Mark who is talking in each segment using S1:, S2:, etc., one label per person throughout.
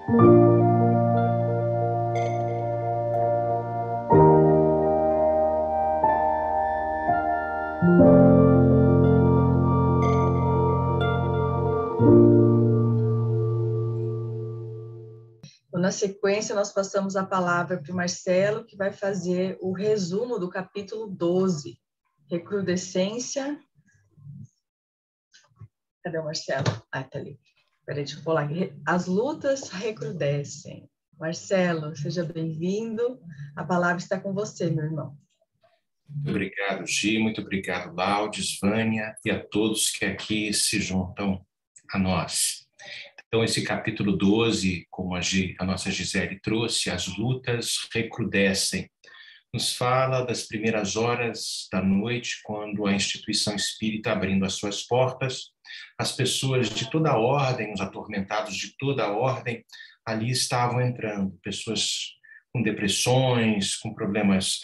S1: Na sequência, nós passamos a palavra para o Marcelo, que vai fazer o resumo do capítulo 12, recrudescência. Cadê o Marcelo? Ah, está ali. Espera aí, deixa eu pular aqui. As lutas recrudescem. Marcelo, seja bem-vindo. A palavra está com você, meu irmão.
S2: Muito obrigado, Gi. Muito obrigado, Laudes, Vânia e a todos que aqui se juntam a nós. Então, esse capítulo 12, como a nossa Gisele trouxe, as lutas recrudescem. Nos fala das primeiras horas da noite, quando a instituição espírita abrindo as suas portas, as pessoas de toda a ordem, os atormentados de toda a ordem, ali estavam entrando. Pessoas com depressões, com problemas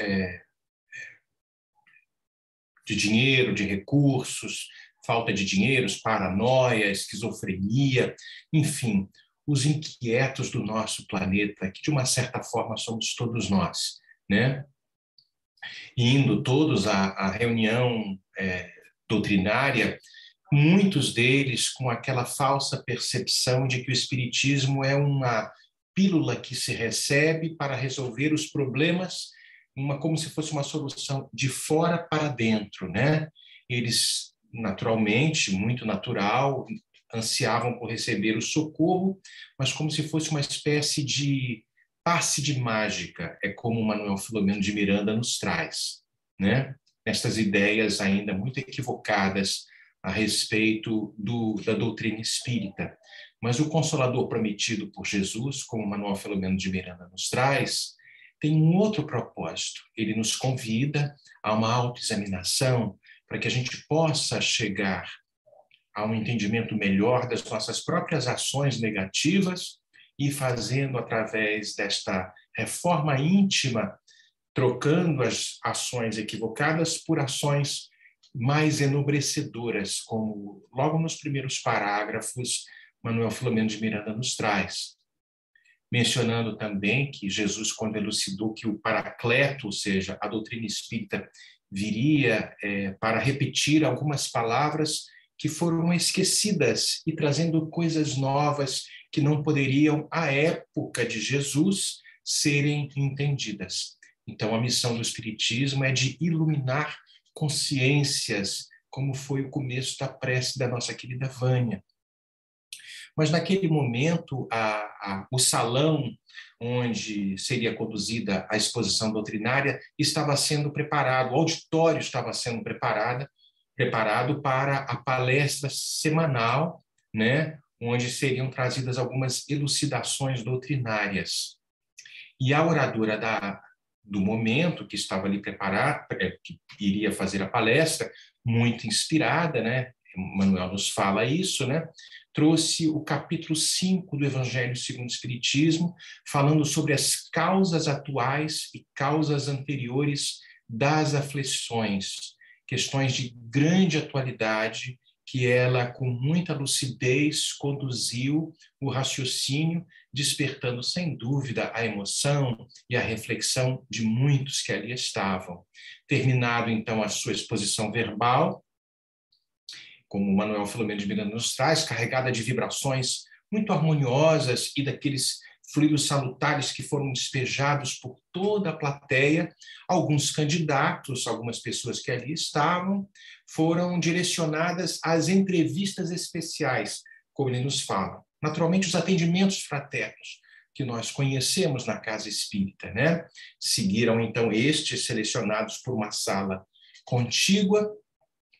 S2: de dinheiro, de recursos, falta de dinheiro, paranoia, esquizofrenia, enfim, os inquietos do nosso planeta, que de uma certa forma somos todos nós, né? Indo todos à reunião doutrinária, muitos deles com aquela falsa percepção de que o espiritismo é uma pílula que se recebe para resolver os problemas, como se fosse uma solução de fora para dentro, né? Eles naturalmente, muito natural, ansiavam por receber o socorro, mas como se fosse uma espécie de passe de mágica, é como o Manuel Filomeno de Miranda nos traz, né? Nestas ideias ainda muito equivocadas a respeito da doutrina espírita. Mas o Consolador prometido por Jesus, como o Manuel Filomeno de Miranda nos traz, tem um outro propósito. Ele nos convida a uma autoexaminação, para que a gente possa chegar a um entendimento melhor das nossas próprias ações negativas e fazendo, através desta reforma íntima, trocando as ações equivocadas por ações mais enobrecedoras, como logo nos primeiros parágrafos Manuel Filomeno de Miranda nos traz. Mencionando também que Jesus, quando elucidou que o Paracleto, ou seja, a doutrina espírita, viria para repetir algumas palavras que foram esquecidas e trazendo coisas novas que não poderiam, à época de Jesus, serem entendidas. Então, a missão do Espiritismo é de iluminar consciências, como foi o começo da prece da nossa querida Vânia. Mas, naquele momento, o salão onde seria conduzida a exposição doutrinária estava sendo preparado, o auditório estava sendo preparado para a palestra semanal, né, onde seriam trazidas algumas elucidações doutrinárias. E a oradora do momento, que estava ali preparada, que iria fazer a palestra, muito inspirada, né, Manuel nos fala isso, né, trouxe o capítulo 5 do Evangelho segundo o Espiritismo, falando sobre as causas atuais e causas anteriores das aflições, questões de grande atualidade que ela, com muita lucidez, conduziu o raciocínio, despertando, sem dúvida, a emoção e a reflexão de muitos que ali estavam. Terminado, então, a sua exposição verbal, como o Manuel Filomeno de Miranda nos traz, carregada de vibrações muito harmoniosas e daqueles fluidos salutares que foram despejados por toda a plateia, alguns candidatos, algumas pessoas que ali estavam, foram direcionadas às entrevistas especiais, como ele nos fala. Naturalmente, os atendimentos fraternos, que nós conhecemos na Casa Espírita, né? Seguiram, então, estes selecionados por uma sala contígua,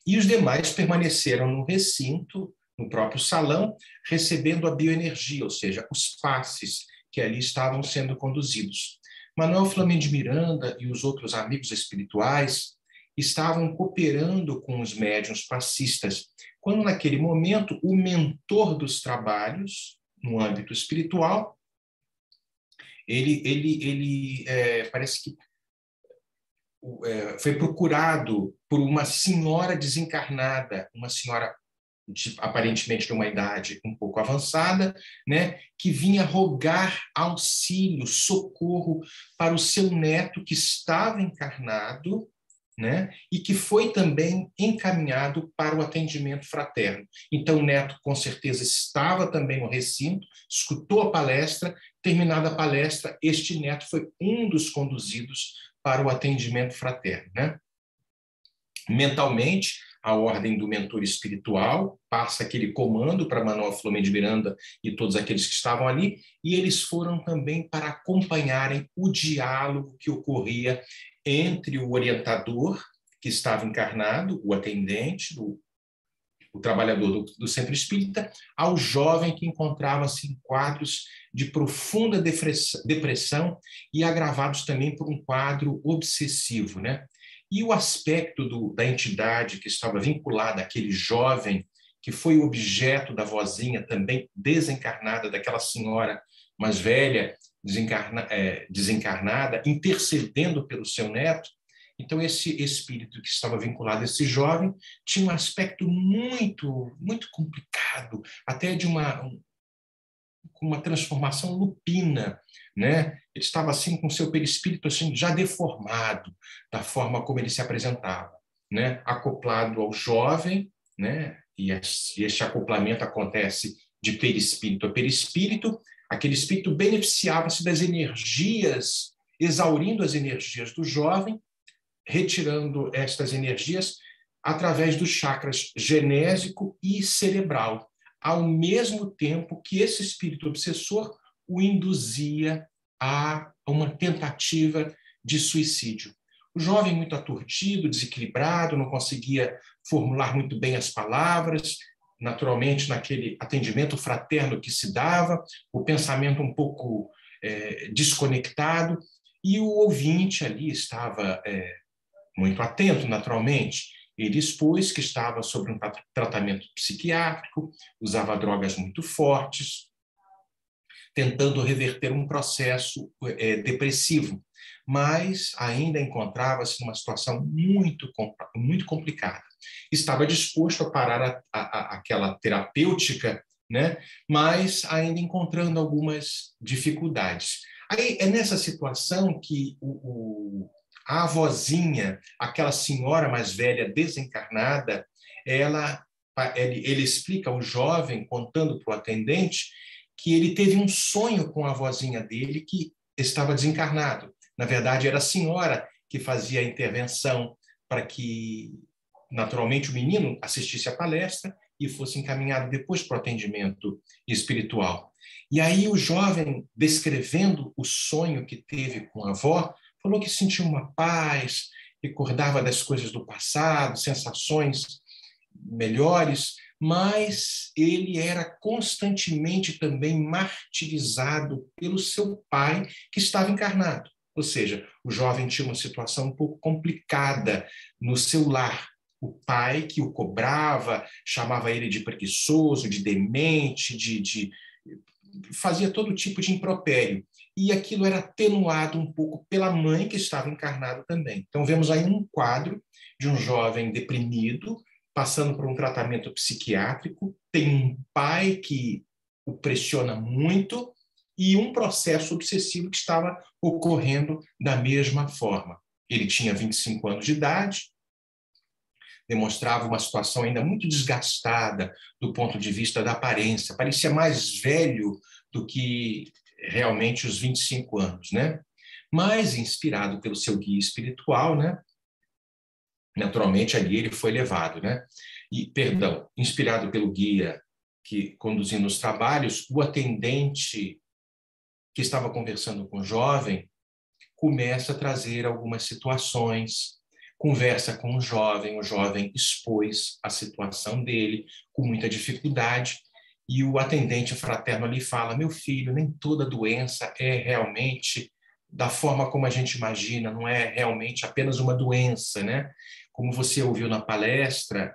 S2: e os demais permaneceram no recinto, no próprio salão, recebendo a bioenergia, ou seja, os passes que ali estavam sendo conduzidos. Manuel Filomeno de Miranda e os outros amigos espirituais estavam cooperando com os médiuns passistas, quando naquele momento o mentor dos trabalhos, no âmbito espiritual, ele parece que foi procurado por uma senhora desencarnada, uma senhora aparentemente de uma idade um pouco avançada, né, que vinha rogar auxílio, socorro para o seu neto que estava encarnado, né, e que foi também encaminhado para o atendimento fraterno. Então, o neto, com certeza, estava também no recinto, escutou a palestra. Terminada a palestra, este neto foi um dos conduzidos para o atendimento fraterno, né? Mentalmente, a ordem do mentor espiritual passa aquele comando para Manuel Filomeno de Miranda e todos aqueles que estavam ali, e eles foram também para acompanharem o diálogo que ocorria entre o orientador, que estava encarnado, o atendente, o trabalhador do centro espírita, ao jovem que encontrava-se em quadros de profunda depressão e agravados também por um quadro obsessivo, né? E o aspecto da entidade que estava vinculada àquele jovem, que foi objeto da vozinha também desencarnada, daquela senhora mais velha, desencarnada, intercedendo pelo seu neto. Então, esse espírito que estava vinculado a esse jovem tinha um aspecto muito, muito complicado, até de uma transformação lupina, né? Ele estava assim com seu perispírito assim já deformado da forma como ele se apresentava, né? Acoplado ao jovem, né? E este acoplamento acontece de perispírito a perispírito. Aquele espírito beneficiava-se das energias, exaurindo as energias do jovem, retirando estas energias através dos chakras genésico e cerebral, ao mesmo tempo que esse espírito obsessor o induzia a uma tentativa de suicídio. O jovem, muito aturdido, desequilibrado, não conseguia formular muito bem as palavras, naturalmente, naquele atendimento fraterno que se dava, o pensamento um pouco desconectado, e o ouvinte ali estava muito atento, naturalmente. Ele expôs que estava sob um tratamento psiquiátrico, usava drogas muito fortes, tentando reverter um processo depressivo, mas ainda encontrava-se numa situação muito complicada. Estava disposto a parar aquela terapêutica, né? Mas ainda encontrando algumas dificuldades. Aí é nessa situação que a avózinha, aquela senhora mais velha desencarnada, ele explica ao jovem, contando para o atendente, que ele teve um sonho com a avózinha dele que estava desencarnado. Na verdade, era a senhora que fazia a intervenção para que, naturalmente, o menino assistisse à palestra e fosse encaminhado depois para o atendimento espiritual. E aí o jovem, descrevendo o sonho que teve com a avó, falou que sentia uma paz, recordava das coisas do passado, sensações melhores, mas ele era constantemente também martirizado pelo seu pai, que estava encarnado. Ou seja, o jovem tinha uma situação um pouco complicada no seu lar. O pai que o cobrava, chamava ele de preguiçoso, de demente, fazia todo tipo de impropério. E aquilo era atenuado um pouco pela mãe que estava encarnada também. Então, vemos aí um quadro de um jovem deprimido, passando por um tratamento psiquiátrico, tem um pai que o pressiona muito e um processo obsessivo que estava ocorrendo da mesma forma. Ele tinha 25 anos de idade, demonstrava uma situação ainda muito desgastada do ponto de vista da aparência, parecia mais velho do que realmente os 25 anos, né? Mas, inspirado pelo seu guia espiritual, né? Naturalmente, ali ele foi levado, né? Inspirado pelo guia que conduzindo os trabalhos, o atendente que estava conversando com o jovem começa a trazer algumas situações, conversa com o jovem expôs a situação dele com muita dificuldade, e o atendente fraterno ali fala: meu filho, nem toda doença é realmente da forma como a gente imagina, não é realmente apenas uma doença, né? Como você ouviu na palestra,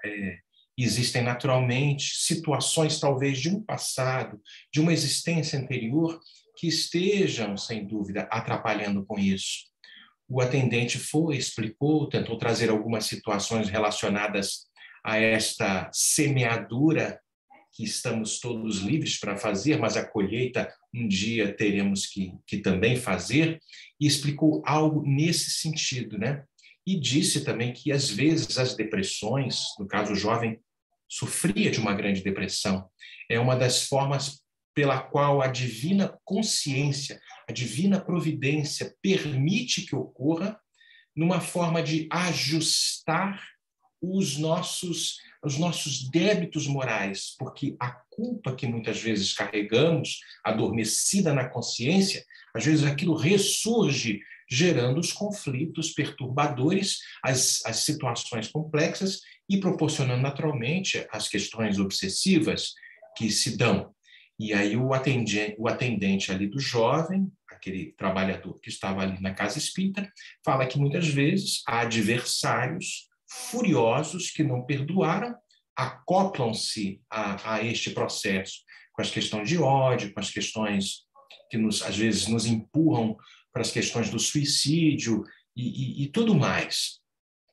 S2: existem naturalmente situações talvez de um passado, de uma existência anterior, que estejam, sem dúvida, atrapalhando com isso. O atendente explicou, tentou trazer algumas situações relacionadas a esta semeadura que estamos todos livres para fazer, mas a colheita um dia teremos que também fazer, e explicou algo nesse sentido, né? E disse também que, às vezes, as depressões, no caso o jovem sofria de uma grande depressão, é uma das formas pela qual a divina consciência, a divina providência permite que ocorra numa forma de ajustar os nossos débitos morais, porque a culpa que muitas vezes carregamos, adormecida na consciência, às vezes aquilo ressurge, gerando os conflitos perturbadores, as situações complexas e proporcionando naturalmente as questões obsessivas que se dão. E aí o atendente ali do jovem, aquele trabalhador que estava ali na casa espírita, fala que muitas vezes há adversários furiosos que não perdoaram, acoplam-se a este processo com as questões de ódio, com as questões que às vezes nos empurram para as questões do suicídio e tudo mais.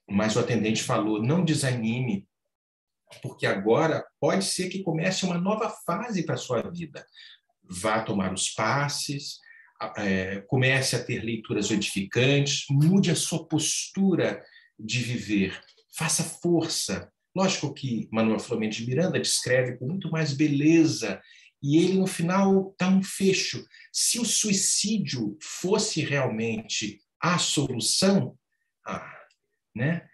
S2: Mas o atendente falou, não desanime, porque agora pode ser que comece uma nova fase para a sua vida. Vá tomar os passes, comece a ter leituras edificantes, mude a sua postura de viver, faça força. Lógico que Manuel Filomeno de Miranda descreve com muito mais beleza, e ele, no final, dá um fecho. Se o suicídio fosse realmente a solução, né,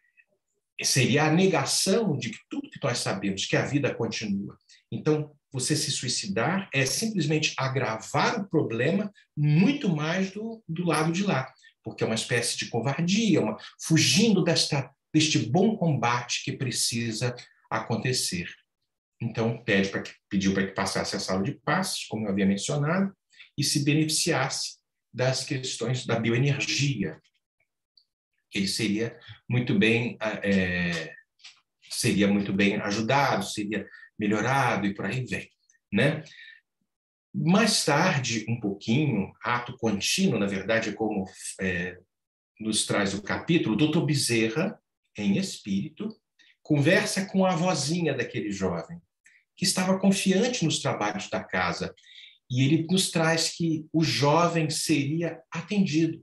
S2: seria a negação de tudo que nós sabemos, que a vida continua. Então, você se suicidar é simplesmente agravar o problema muito mais do lado de lá, porque é uma espécie de covardia, fugindo deste bom combate que precisa acontecer. Então, pediu para que passasse a sala de passes, como eu havia mencionado, e se beneficiasse das questões da bioenergia. Ele seria muito bem ajudado, seria melhorado e por aí vem, né? Mais tarde, um pouquinho, ato contínuo, na verdade, é como nos traz o capítulo, o Dr. Bezerra, em espírito, conversa com a avózinha daquele jovem, que estava confiante nos trabalhos da casa, e ele nos traz que o jovem seria atendido,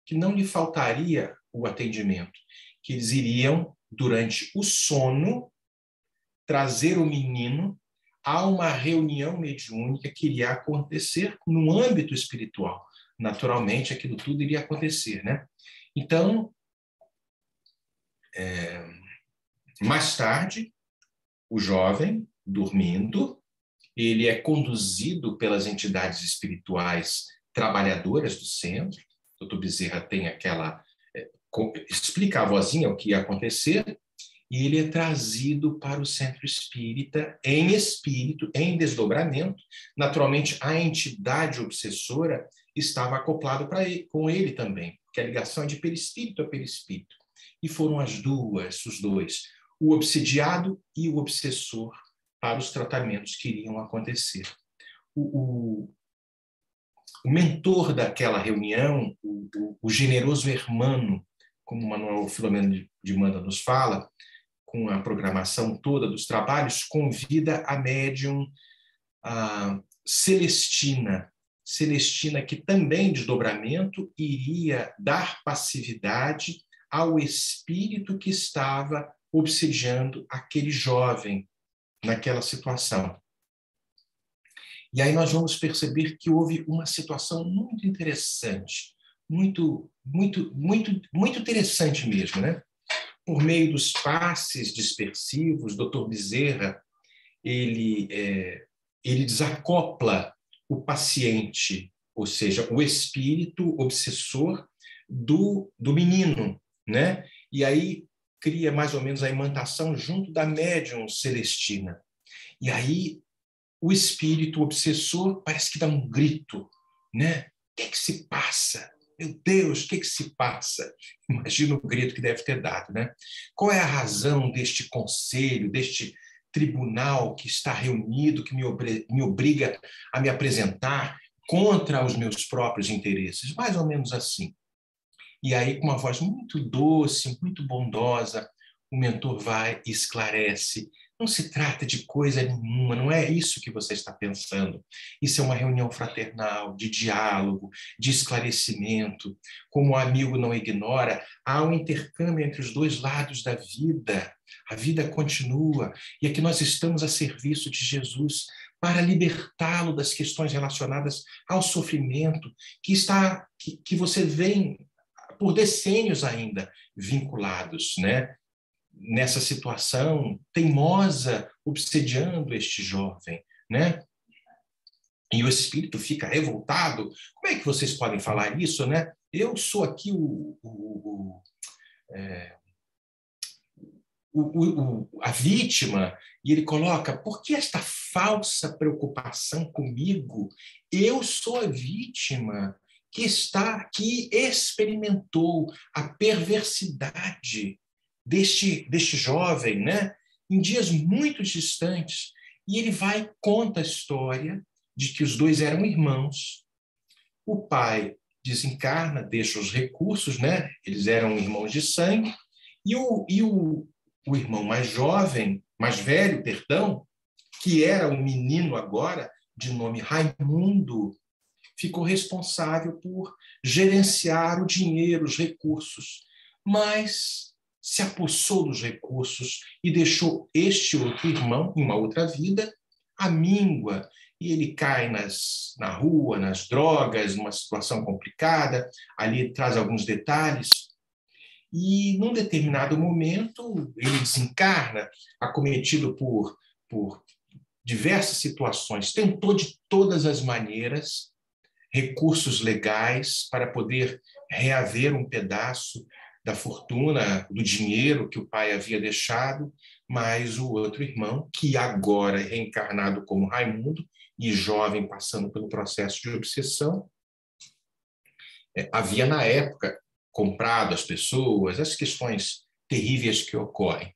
S2: que não lhe faltaria o atendimento, que eles iriam, durante o sono, trazer o menino a uma reunião mediúnica que iria acontecer no âmbito espiritual. Naturalmente, aquilo tudo iria acontecer, né? Então, mais tarde, o jovem, dormindo, ele é conduzido pelas entidades espirituais trabalhadoras do centro. O Dr. Bezerra tem explica à vozinha o que ia acontecer, e ele é trazido para o centro espírita, em espírito, em desdobramento. Naturalmente, a entidade obsessora estava acoplada com ele também, porque a ligação é de perispírito a perispírito. E foram os dois, o obsidiado e o obsessor, para os tratamentos que iriam acontecer. O mentor daquela reunião, o generoso Hermano, como Manuel Filomeno de Miranda nos fala, com a programação toda dos trabalhos, convida a médium Celestina, que também em desdobramento iria dar passividade ao espírito que estava obsediando aquele jovem naquela situação. E aí nós vamos perceber que houve uma situação muito interessante, muito interessante mesmo, né? Por meio dos passes dispersivos, Dr. Bezerra, ele desacopla o paciente, ou seja, o espírito obsessor do menino, né? E aí cria mais ou menos a imantação junto da médium Celestina. E aí o espírito obsessor parece que dá um grito, né? O que se passa? Meu Deus, o que se passa? Imagina o grito que deve ter dado, né? Qual é a razão deste conselho, deste tribunal que está reunido, que me obriga a me apresentar contra os meus próprios interesses? Mais ou menos assim. E aí, com uma voz muito doce, muito bondosa, o mentor vai e esclarece. Não se trata de coisa nenhuma, não é isso que você está pensando. Isso é uma reunião fraternal, de diálogo, de esclarecimento. Como o amigo não ignora, há um intercâmbio entre os dois lados da vida. A vida continua e aqui nós estamos a serviço de Jesus para libertá-lo das questões relacionadas ao sofrimento que você vem por decênios ainda vinculados, né? Nessa situação teimosa, obsediando este jovem, né? E o espírito fica revoltado. Como é que vocês podem falar isso, né? Eu sou aqui a vítima, e ele coloca, por que esta falsa preocupação comigo? Eu sou a vítima que experimentou a perversidade deste jovem, né? Em dias muito distantes. E ele vai e conta a história de que os dois eram irmãos. O pai desencarna, deixa os recursos, né? Eles eram irmãos de sangue. E o irmão mais jovem, mais velho, perdão, que era um menino agora, de nome Raimundo, ficou responsável por gerenciar o dinheiro, os recursos, mas se apossou dos recursos e deixou este outro irmão, em uma outra vida, à míngua, e ele cai na rua, nas drogas, numa situação complicada. Ali traz alguns detalhes. E, num determinado momento, ele desencarna, acometido por diversas situações. Tentou de todas as maneiras recursos legais para poder reaver um pedaço da fortuna, do dinheiro que o pai havia deixado, mas o outro irmão, que agora é reencarnado como Raimundo, e jovem, passando pelo processo de obsessão, havia, na época, comprado as pessoas, as questões terríveis que ocorrem.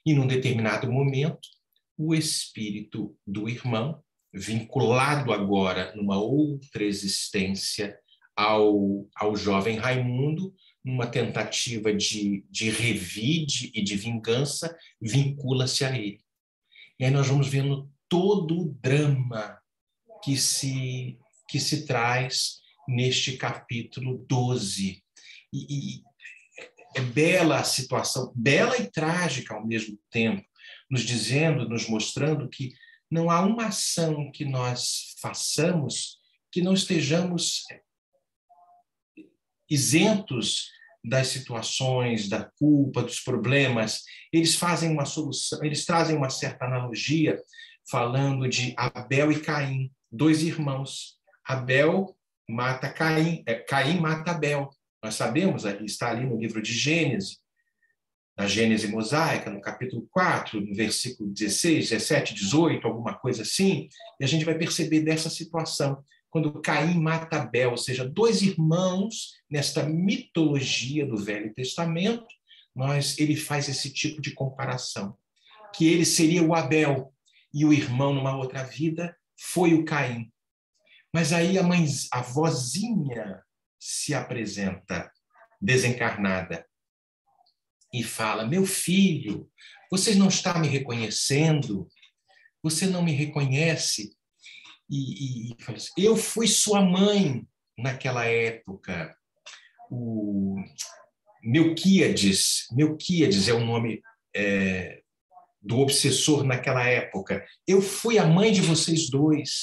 S2: E, num determinado momento, o espírito do irmão, vinculado agora numa outra existência ao jovem Raimundo, numa tentativa de revide e de vingança, vincula-se a ele. E aí nós vamos vendo todo o drama que se traz neste capítulo 12. E é bela a situação, bela e trágica ao mesmo tempo, nos mostrando que não há uma ação que nós façamos que não estejamos isentos das situações, da culpa, dos problemas. Eles fazem uma solução, eles trazem uma certa analogia, falando de Abel e Caim, dois irmãos. Abel mata Caim, Caim mata Abel. Nós sabemos, está ali no livro de Gênesis, na Gênese mosaica, no capítulo 4, no versículo 16, 17, 18, alguma coisa assim, e a gente vai perceber dessa situação, quando Caim mata Abel, ou seja, dois irmãos, nesta mitologia do Velho Testamento, ele faz esse tipo de comparação, que ele seria o Abel, e o irmão, numa outra vida, foi o Caim. Mas aí a vozinha se apresenta desencarnada e fala, meu filho, você não está me reconhecendo? Você não me reconhece? E fala assim, eu fui sua mãe naquela época. O Melquíades é o nome do obsessor naquela época. Eu fui a mãe de vocês dois.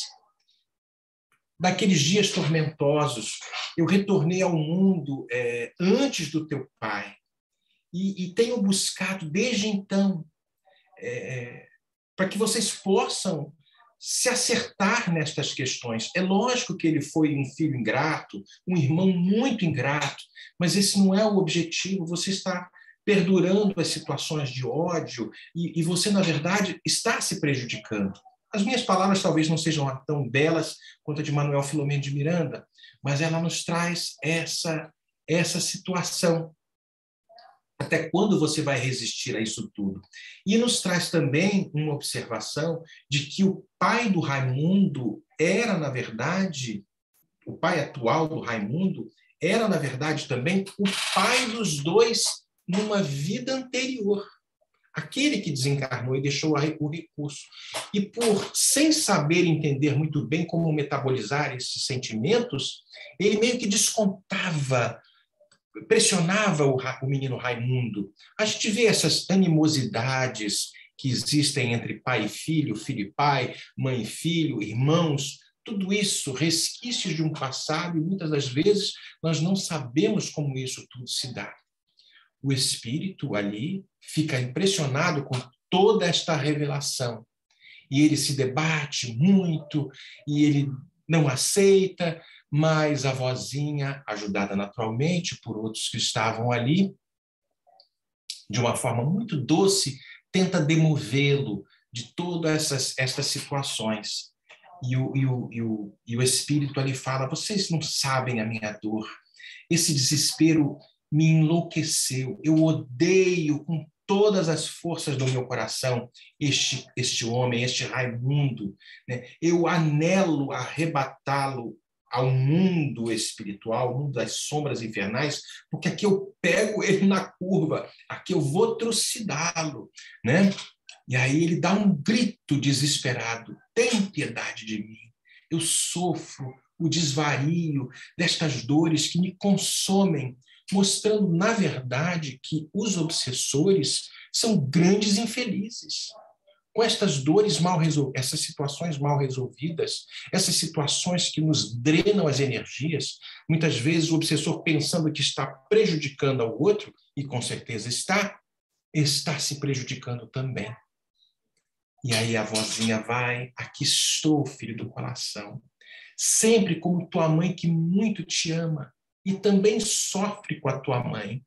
S2: Naqueles dias tormentosos, eu retornei ao mundo antes do teu pai e tenho buscado desde então para que vocês possam se acertar nestas questões. É lógico que ele foi um filho ingrato, um irmão muito ingrato, mas esse não é o objetivo. Você está perdurando as situações de ódio e você, na verdade, está se prejudicando. As minhas palavras talvez não sejam tão belas quanto a de Manuel Filomeno de Miranda, mas ela nos traz essa situação. Até quando você vai resistir a isso tudo? E nos traz também uma observação de que o pai do Raimundo era, na verdade, o pai atual do Raimundo era, na verdade, também o pai dos dois numa vida anterior. aquele que desencarnou e deixou o recurso. E por, sem saber entender muito bem como metabolizar esses sentimentos, ele meio que descontava, pressionava o menino Raimundo. A gente vê essas animosidades que existem entre pai e filho pai, mãe e filho, irmãos, tudo isso, resquícios de um passado, e muitas das vezes nós não sabemos como isso tudo se dá. O espírito ali fica impressionado com toda esta revelação, e ele se debate muito, e ele não aceita, mas a vozinha, ajudada naturalmente por outros que estavam ali, de uma forma muito doce, tenta demovê-lo de todas estas situações. E o espírito ali fala: vocês não sabem a minha dor, esse desespero me enlouqueceu, eu odeio com todas as forças do meu coração este homem, este Raimundo, né? Eu anelo arrebatá-lo ao mundo espiritual, ao mundo das sombras infernais, porque aqui eu pego ele na curva, aqui eu vou trucidá-lo, né? E aí ele dá um grito desesperado: tem piedade de mim, eu sofro o desvario destas dores que me consomem, mostrando, na verdade, que os obsessores são grandes infelizes. Com estas dores mal resolvidas, essas situações mal resolvidas, essas situações que nos drenam as energias, muitas vezes o obsessor, pensando que está prejudicando ao outro, e com certeza está se prejudicando também. E aí a vozinha vai: aqui estou, filho do coração, sempre como tua mãe que muito te ama e também sofre com a tua mãe.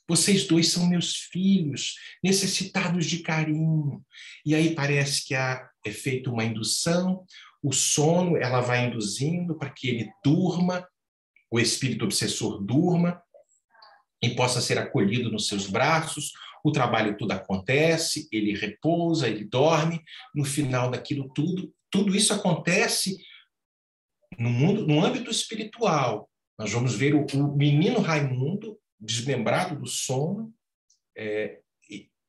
S2: Vocês dois são meus filhos, necessitados de carinho. E aí parece que é feita uma indução, o sono, ela vai induzindo para que ele durma, o espírito obsessor durma e possa ser acolhido nos seus braços. O trabalho tudo acontece, ele repousa, ele dorme. No final daquilo tudo isso acontece no mundo, no âmbito espiritual. Nós vamos ver o menino Raimundo, desmembrado do sono,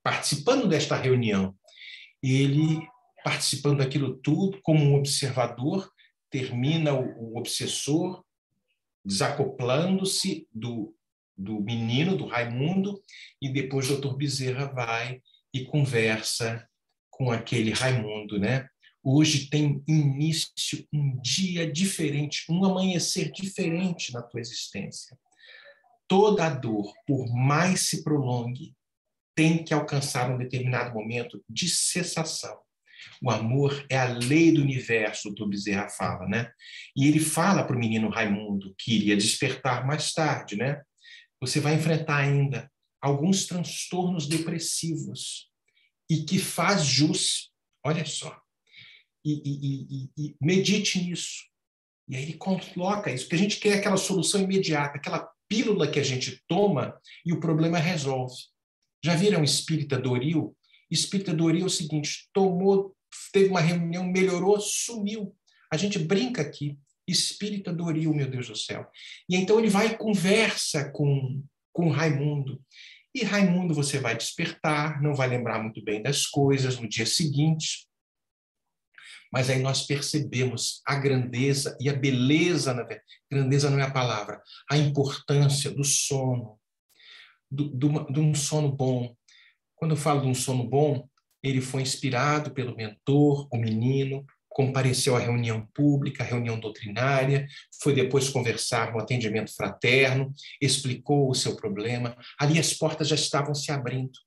S2: participando desta reunião. Ele, participando daquilo tudo, como um observador, termina o obsessor desacoplando-se do menino, do Raimundo, e depois o doutor Bezerra vai e conversa com aquele Raimundo, né? Hoje tem início um dia diferente, um amanhecer diferente na tua existência. Toda a dor, por mais se prolongue, tem que alcançar um determinado momento de cessação. O amor é a lei do universo, o Bezerra fala, né? E ele fala para o menino Raimundo, que iria despertar mais tarde, né? Você vai enfrentar ainda alguns transtornos depressivos e que faz jus, olha só, e medite nisso. E aí ele coloca isso, porque a gente quer aquela solução imediata, aquela pílula que a gente toma e o problema resolve. Já viram Espírita Doril? Espírita Doril é o seguinte: teve uma reunião, melhorou, sumiu. A gente brinca aqui, Espírita Doril, meu Deus do céu. E então ele vai e conversa com Raimundo. E Raimundo, você vai despertar, não vai lembrar muito bem das coisas no dia seguinte. Mas aí nós percebemos a grandeza e a beleza, grandeza não é a palavra, a importância do sono, de um sono bom. Quando eu falo de um sono bom, ele foi inspirado pelo mentor, o menino, compareceu à reunião pública, à reunião doutrinária, foi depois conversar no atendimento fraterno, explicou o seu problema. Ali as portas já estavam se abrindo.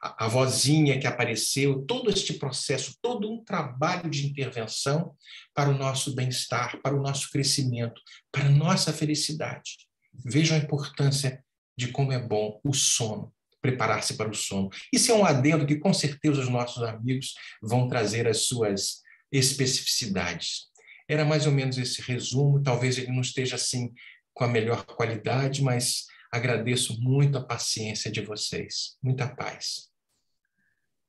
S2: A vozinha que apareceu, todo este processo, todo um trabalho de intervenção para o nosso bem-estar, para o nosso crescimento, para a nossa felicidade. Vejam a importância de como é bom o sono, preparar-se para o sono. Isso é um adendo que com certeza os nossos amigos vão trazer as suas especificidades. Era mais ou menos esse resumo, talvez ele não esteja assim com a melhor qualidade, mas agradeço muito a paciência de vocês. Muita paz.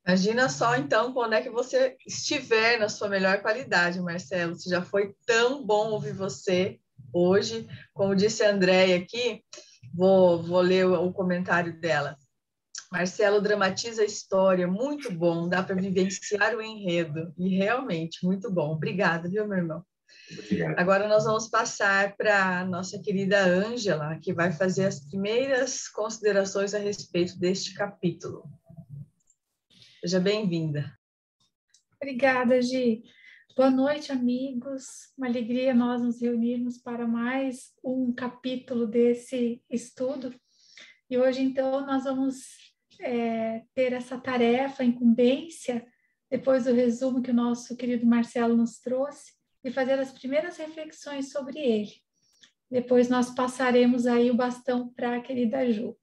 S1: Imagina só, então, quando é que você estiver na sua melhor qualidade, Marcelo. Se já foi tão bom ouvir você hoje. Como disse a Andréia aqui, vou ler o comentário dela. Marcelo dramatiza a história, muito bom, dá para vivenciar o enredo, e realmente, muito bom. Obrigada, viu, meu irmão?
S2: Obrigado.
S1: Agora nós vamos passar para a nossa querida Ângela, que vai fazer as primeiras considerações a respeito deste capítulo. Seja bem-vinda.
S3: Obrigada, Gi. Boa noite, amigos. Uma alegria nós nos reunirmos para mais um capítulo desse estudo. E hoje, então, nós vamos ter essa tarefa, incumbência, depois do resumo que o nosso querido Marcelo nos trouxe, de fazer as primeiras reflexões sobre ele. Depois nós passaremos aí o bastão para a querida Ju.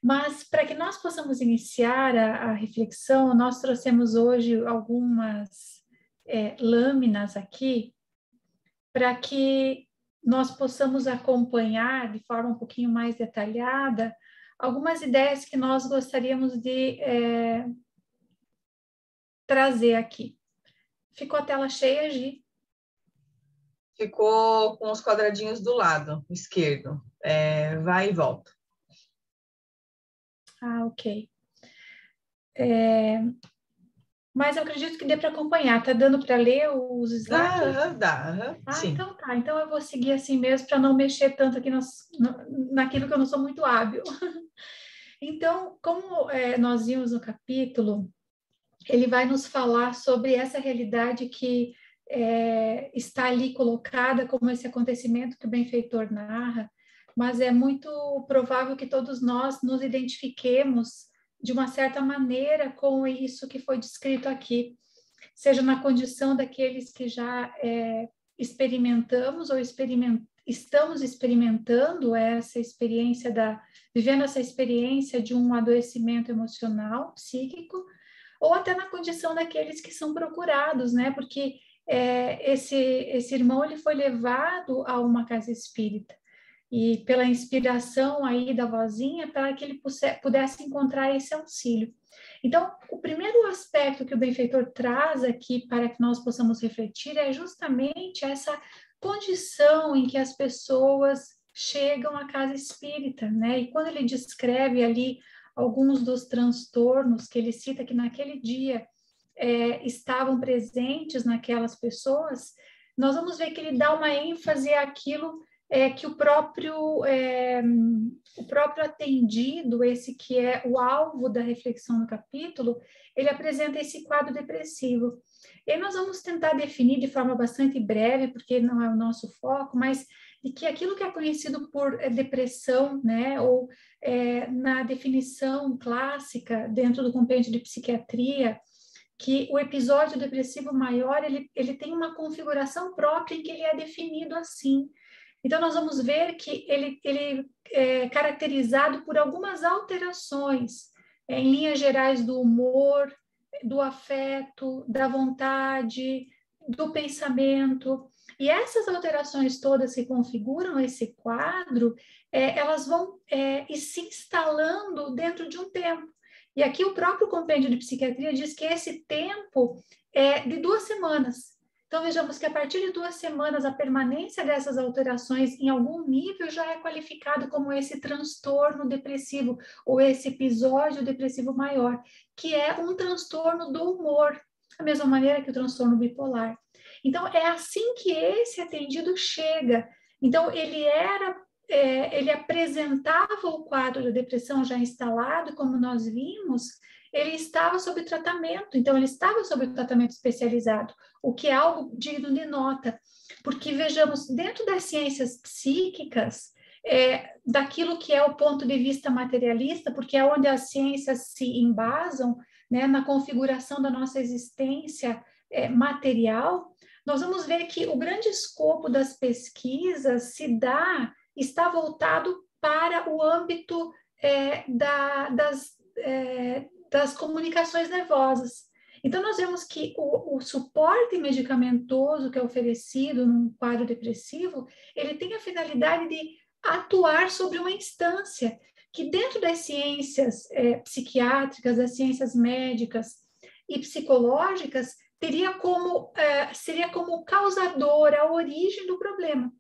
S3: Mas, para que nós possamos iniciar a reflexão, nós trouxemos hoje algumas lâminas aqui, para que nós possamos acompanhar de forma um pouquinho mais detalhada algumas ideias que nós gostaríamos de trazer aqui. Ficou a tela cheia, Gi?
S1: Ficou com os quadradinhos do lado esquerdo. Vai e volta.
S3: Ah, ok. Mas eu acredito que dê para acompanhar. Tá dando para ler os slides?
S1: Dá. Sim.
S3: Então tá. Então eu vou seguir assim mesmo para não mexer tanto aqui naquilo que eu não sou muito hábil. Então, como nós vimos no capítulo, ele vai nos falar sobre essa realidade que está ali colocada como esse acontecimento que o benfeitor narra, mas é muito provável que todos nós nos identifiquemos de uma certa maneira com isso que foi descrito aqui, seja na condição daqueles que já experimentamos ou estamos experimentando essa experiência vivendo essa experiência de um adoecimento emocional, psíquico, ou até na condição daqueles que são procurados, né? Porque esse irmão ele foi levado a uma casa espírita e pela inspiração aí da vozinha para que ele pudesse encontrar esse auxílio. Então, o primeiro aspecto que o benfeitor traz aqui para que nós possamos refletir é justamente essa condição em que as pessoas chegam à casa espírita, né? E quando ele descreve ali alguns dos transtornos que ele cita que naquele dia estavam presentes naquelas pessoas, nós vamos ver que ele dá uma ênfase àquilo que o próprio atendido, esse que é o alvo da reflexão no capítulo, ele apresenta esse quadro depressivo. E aí nós vamos tentar definir de forma bastante breve, porque não é o nosso foco, mas de que aquilo que é conhecido por depressão, né, ou na definição clássica dentro do compêndio de psiquiatria, que o episódio depressivo maior, ele tem uma configuração própria em que ele é definido assim. Então, nós vamos ver que ele é caracterizado por algumas alterações, em linhas gerais, do humor, do afeto, da vontade, do pensamento. E essas alterações todas que configuram esse quadro, elas vão se instalando dentro de um tempo. E aqui o próprio compêndio de psiquiatria diz que esse tempo é de 2 semanas. Então, vejamos que a partir de 2 semanas, a permanência dessas alterações em algum nível já é qualificado como esse transtorno depressivo ou esse episódio depressivo maior, que é um transtorno do humor, da mesma maneira que o transtorno bipolar. Então, é assim que esse atendido chega. Então, ele apresentava o quadro da depressão já instalado, como nós vimos, ele estava sob tratamento, então ele estava sob tratamento especializado, o que é algo digno de nota, porque vejamos, dentro das ciências psíquicas, daquilo que é o ponto de vista materialista, porque é onde as ciências se embasam, né, na configuração da nossa existência material, nós vamos ver que o grande escopo das pesquisas está voltado para o âmbito das comunicações nervosas. Então, nós vemos que o suporte medicamentoso que é oferecido num quadro depressivo, ele tem a finalidade de atuar sobre uma instância que dentro das ciências psiquiátricas, das ciências médicas e psicológicas, seria como causadora, a origem do problema.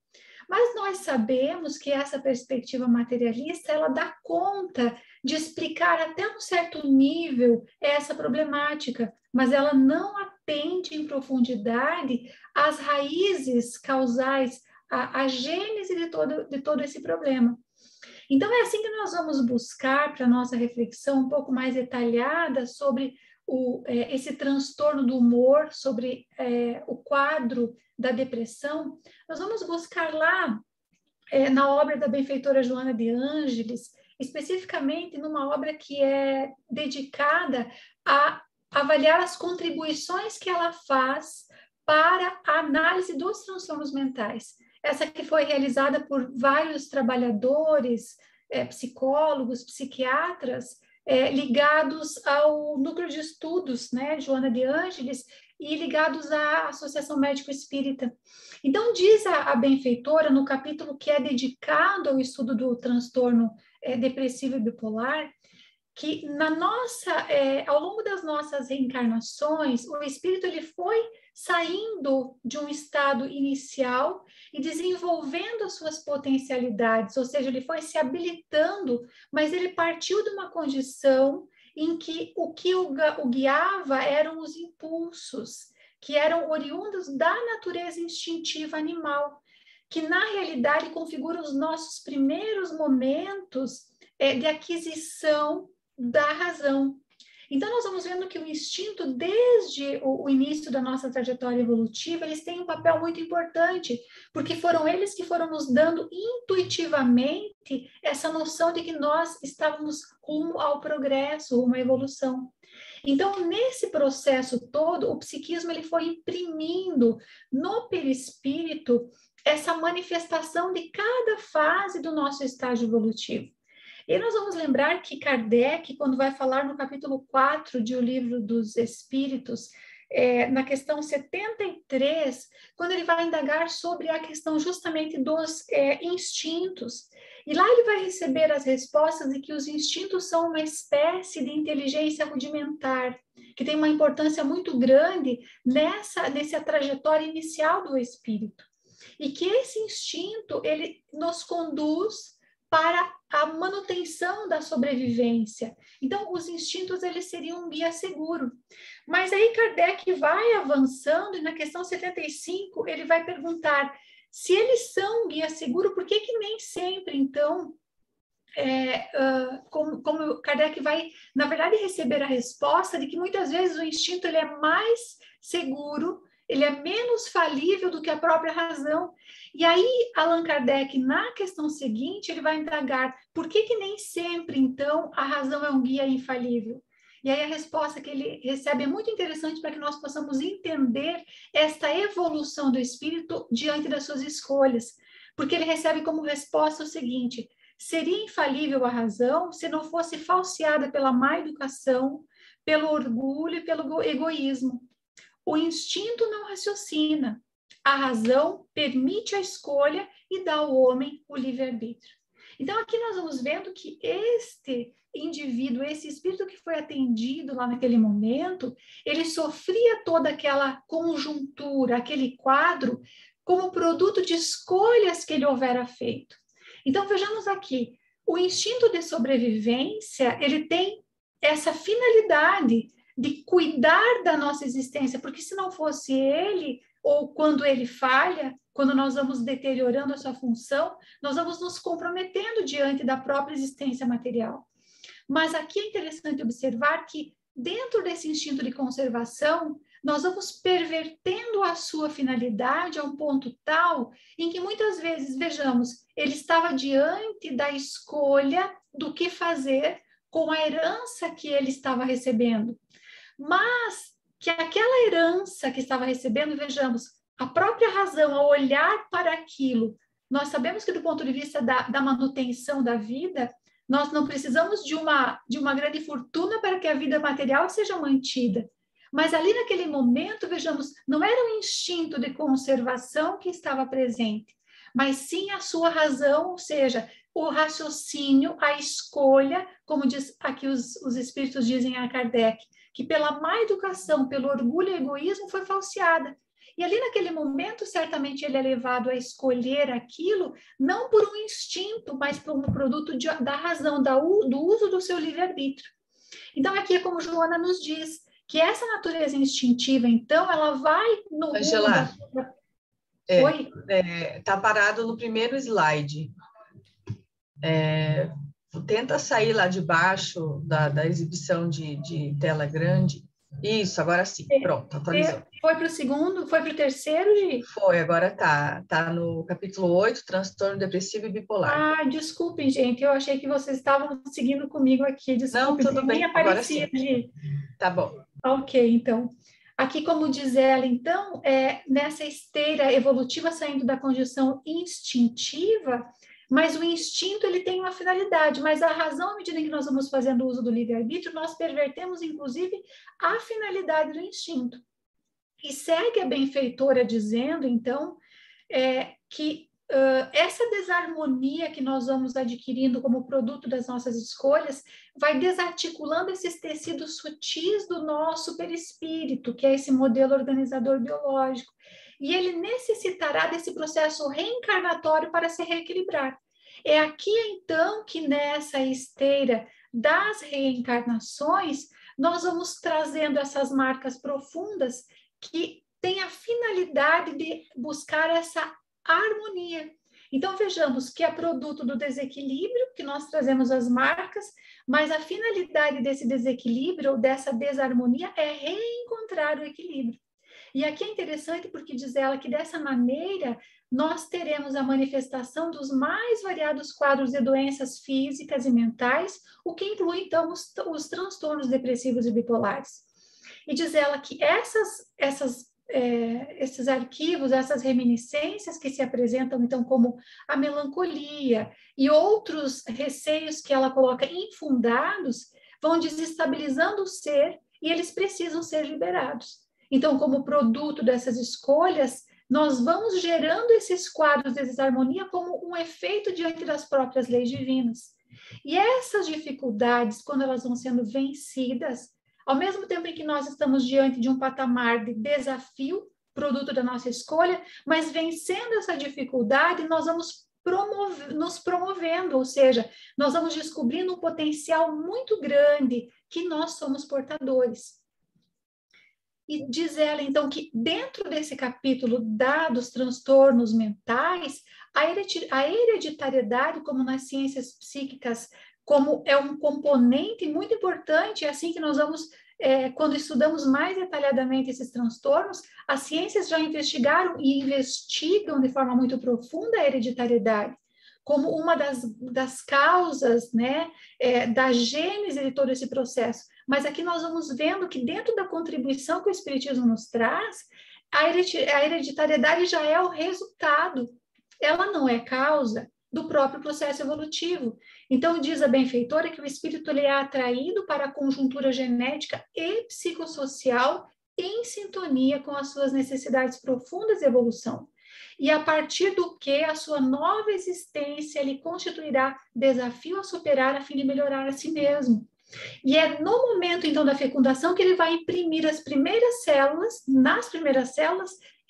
S3: Mas nós sabemos que essa perspectiva materialista, ela dá conta de explicar até um certo nível essa problemática, mas ela não atende em profundidade às raízes causais, à gênese de todo esse problema. Então, é assim que nós vamos buscar para a nossa reflexão um pouco mais detalhada sobre esse transtorno do humor, sobre o quadro da depressão. Nós vamos buscar lá na obra da benfeitora Joana de Ângeles, especificamente numa obra que é dedicada a avaliar as contribuições que ela faz para a análise dos transtornos mentais. Essa que foi realizada por vários trabalhadores, psicólogos, psiquiatras, ligados ao núcleo de estudos, né, Joana de Ângeles, e ligados à Associação Médico Espírita. Então, diz a benfeitora, no capítulo que é dedicado ao estudo do transtorno depressivo e bipolar, que ao longo das nossas reencarnações, o espírito ele foi saindo de um estado inicial e desenvolvendo as suas potencialidades, ou seja, ele foi se habilitando, mas ele partiu de uma condição em que o guiava eram os impulsos, que eram oriundos da natureza instintiva animal, que na realidade configuram os nossos primeiros momentos de aquisição da razão. Então, nós vamos vendo que o instinto, desde o início da nossa trajetória evolutiva, eles têm um papel muito importante, porque foram eles que foram nos dando intuitivamente essa noção de que nós estávamos rumo ao progresso, rumo à evolução. Então, nesse processo todo, o psiquismo ele foi imprimindo no perispírito essa manifestação de cada fase do nosso estágio evolutivo. E nós vamos lembrar que Kardec, quando vai falar no capítulo 4 de O Livro dos Espíritos, na questão 73, quando ele vai indagar sobre a questão justamente dos instintos. E lá ele vai receber as respostas de que os instintos são uma espécie de inteligência rudimentar, que tem uma importância muito grande nessa trajetória inicial do espírito. E que esse instinto, ele nos conduz para a manutenção da sobrevivência. Então, os instintos, eles seriam um guia seguro. Mas aí Kardec vai avançando e na questão 75, ele vai perguntar se eles são um guia seguro, por que nem sempre, então, como Kardec vai, na verdade, receber a resposta de que muitas vezes o instinto ele é mais seguro, ele é menos falível do que a própria razão. E aí, Allan Kardec, na questão seguinte, ele vai indagar por que nem sempre, então, a razão é um guia infalível. E aí a resposta que ele recebe é muito interessante para que nós possamos entender esta evolução do espírito diante das suas escolhas. Porque ele recebe como resposta o seguinte: seria infalível a razão se não fosse falseada pela má educação, pelo orgulho e pelo egoísmo. O instinto não raciocina, a razão permite a escolha e dá ao homem o livre-arbítrio. Então, aqui nós vamos vendo que este indivíduo, esse espírito que foi atendido lá naquele momento, ele sofria toda aquela conjuntura, aquele quadro, como produto de escolhas que ele houvera feito. Então, vejamos aqui, o instinto de sobrevivência, ele tem essa finalidade de cuidar da nossa existência, porque se não fosse ele, ou quando ele falha, quando nós vamos deteriorando a sua função, nós vamos nos comprometendo diante da própria existência material. Mas aqui é interessante observar que, dentro desse instinto de conservação, nós vamos pervertendo a sua finalidade a um ponto tal em que muitas vezes, vejamos, ele estava diante da escolha do que fazer com a herança que ele estava recebendo. Mas que aquela herança que estava recebendo, vejamos, a própria razão, ao olhar para aquilo, nós sabemos que do ponto de vista da manutenção da vida, nós não precisamos de uma grande fortuna para que a vida material seja mantida. Mas ali naquele momento, vejamos, não era o instinto de conservação que estava presente, mas sim a sua razão, ou seja, o raciocínio, a escolha, como diz aqui os espíritos dizem a Kardec, que pela má educação, pelo orgulho e egoísmo foi falseada. E ali naquele momento, certamente ele é levado a escolher aquilo, não por um instinto, mas por um produto da razão, do uso do seu livre-arbítrio. Então, aqui é como Joana nos diz, que essa natureza instintiva, então, ela vai no rumo da...
S1: Oi? Tá parado no primeiro slide. Tenta sair lá de baixo da exibição de tela grande. Isso, agora sim. Pronto, atualizou.
S3: Foi para o segundo? Foi para o terceiro, Gi?
S1: Foi, agora tá no capítulo 8, transtorno depressivo e bipolar.
S3: Ah, desculpem, gente, eu achei que vocês estavam seguindo comigo aqui. Desculpem,
S1: não, tudo bem, agora sim.
S3: Gi.
S1: Tá bom.
S3: Ok, então. Aqui, como diz ela, então, nessa esteira evolutiva saindo da condição instintiva, mas o instinto ele tem uma finalidade, mas a razão, à medida em que nós vamos fazendo uso do livre-arbítrio, nós pervertemos, inclusive, a finalidade do instinto. E segue a benfeitora dizendo, então, que essa desarmonia que nós vamos adquirindo como produto das nossas escolhas vai desarticulando esses tecidos sutis do nosso perispírito, que é esse modelo organizador biológico. E ele necessitará desse processo reencarnatório para se reequilibrar. É aqui, então, que nessa esteira das reencarnações, nós vamos trazendo essas marcas profundas que têm a finalidade de buscar essa harmonia. Então, vejamos que é produto do desequilíbrio, que nós trazemos as marcas, mas a finalidade desse desequilíbrio, ou dessa desarmonia, é reencontrar o equilíbrio. E aqui é interessante porque diz ela que dessa maneira nós teremos a manifestação dos mais variados quadros de doenças físicas e mentais, o que inclui, então, os transtornos depressivos e bipolares. E diz ela que esses arquivos, essas reminiscências que se apresentam, então, como a melancolia e outros receios que ela coloca infundados, vão desestabilizando o ser e eles precisam ser liberados. Então, como produto dessas escolhas, nós vamos gerando esses quadros de desarmonia como um efeito diante das próprias leis divinas. E essas dificuldades, quando elas vão sendo vencidas, ao mesmo tempo em que nós estamos diante de um patamar de desafio, produto da nossa escolha, mas vencendo essa dificuldade, nós vamos nos promovendo, ou seja, nós vamos descobrindo um potencial muito grande que nós somos portadores. E diz ela, então, que dentro desse capítulo dos transtornos mentais, a hereditariedade, como nas ciências psíquicas, como é um componente muito importante, é assim que nós vamos, quando estudamos mais detalhadamente esses transtornos, as ciências já investigaram e investigam de forma muito profunda a hereditariedade, como uma das causas, né, da gênese de todo esse processo. Mas aqui nós vamos vendo que dentro da contribuição que o Espiritismo nos traz, a hereditariedade já é o resultado, ela não é causa do próprio processo evolutivo. Então, diz a benfeitora que o espírito ele é atraído para a conjuntura genética e psicossocial em sintonia com as suas necessidades profundas de evolução. E a partir do que a sua nova existência lhe constituirá desafio a superar a fim de melhorar a si mesmo. E é no momento, então, da fecundação que ele vai imprimir nas primeiras células,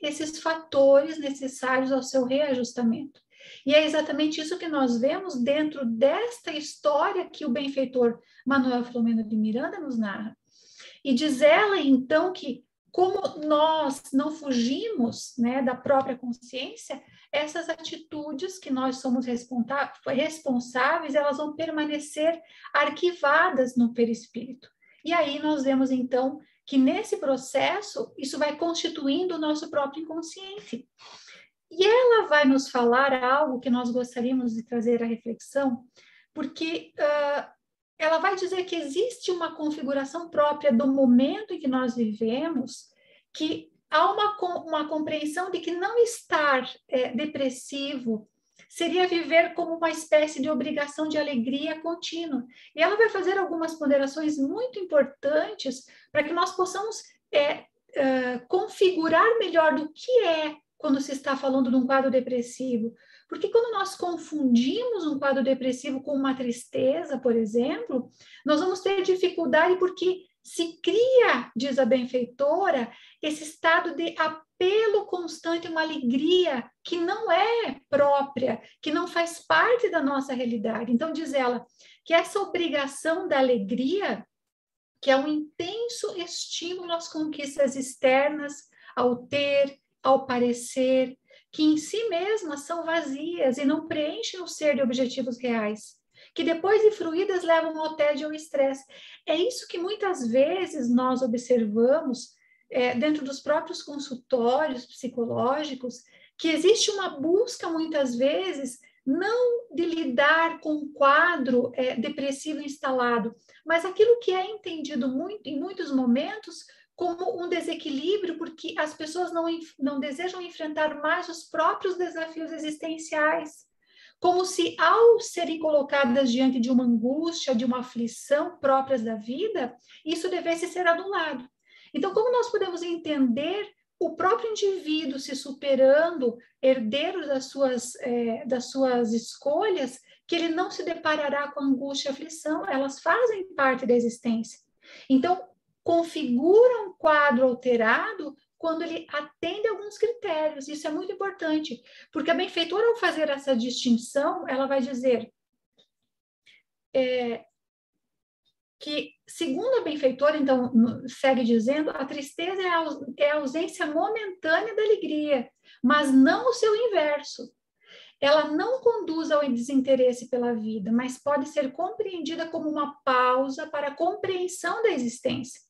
S3: esses fatores necessários ao seu reajustamento. E é exatamente isso que nós vemos dentro desta história que o benfeitor Manuel Filomeno de Miranda nos narra. E diz ela, então, que como nós não fugimos, né, da própria consciência, essas atitudes que nós somos responsáveis, elas vão permanecer arquivadas no perispírito. E aí nós vemos, então, que nesse processo, isso vai constituindo o nosso próprio inconsciente. E ela vai nos falar algo que nós gostaríamos de trazer à reflexão, porque ela vai dizer que existe uma configuração própria do momento em que nós vivemos, que há uma compreensão de que não estar depressivo seria viver como uma espécie de obrigação de alegria contínua. E ela vai fazer algumas ponderações muito importantes para que nós possamos configurar melhor do que é quando se está falando de um quadro depressivo. Porque quando nós confundimos um quadro depressivo com uma tristeza, por exemplo, nós vamos ter dificuldade porque se cria, diz a benfeitora, esse estado de apelo constante, uma alegria que não é própria, que não faz parte da nossa realidade. Então, diz ela que essa obrigação da alegria, que é um intenso estímulo às conquistas externas, ao ter, ao parecer, que em si mesmas são vazias e não preenchem o ser de objetivos reais, que depois de fruídas levam ao tédio e ao estresse. É isso que muitas vezes nós observamos dentro dos próprios consultórios psicológicos, que existe uma busca muitas vezes não de lidar com um quadro depressivo instalado, mas aquilo que é entendido em muitos momentos como um desequilíbrio, porque as pessoas não desejam enfrentar mais os próprios desafios existenciais, como se, ao serem colocadas diante de uma angústia, de uma aflição próprias da vida, isso devesse ser anulado. Então, como nós podemos entender o próprio indivíduo se superando, herdeiro das suas escolhas, que ele não se deparará com angústia e aflição, elas fazem parte da existência. Então, configura um quadro alterado quando ele atende a alguns critérios. Isso é muito importante, porque a benfeitora, ao fazer essa distinção, ela vai dizer que, segundo a benfeitora, então, segue dizendo, a tristeza é a ausência momentânea da alegria, mas não o seu inverso. Ela não conduz ao desinteresse pela vida, mas pode ser compreendida como uma pausa para a compreensão da existência,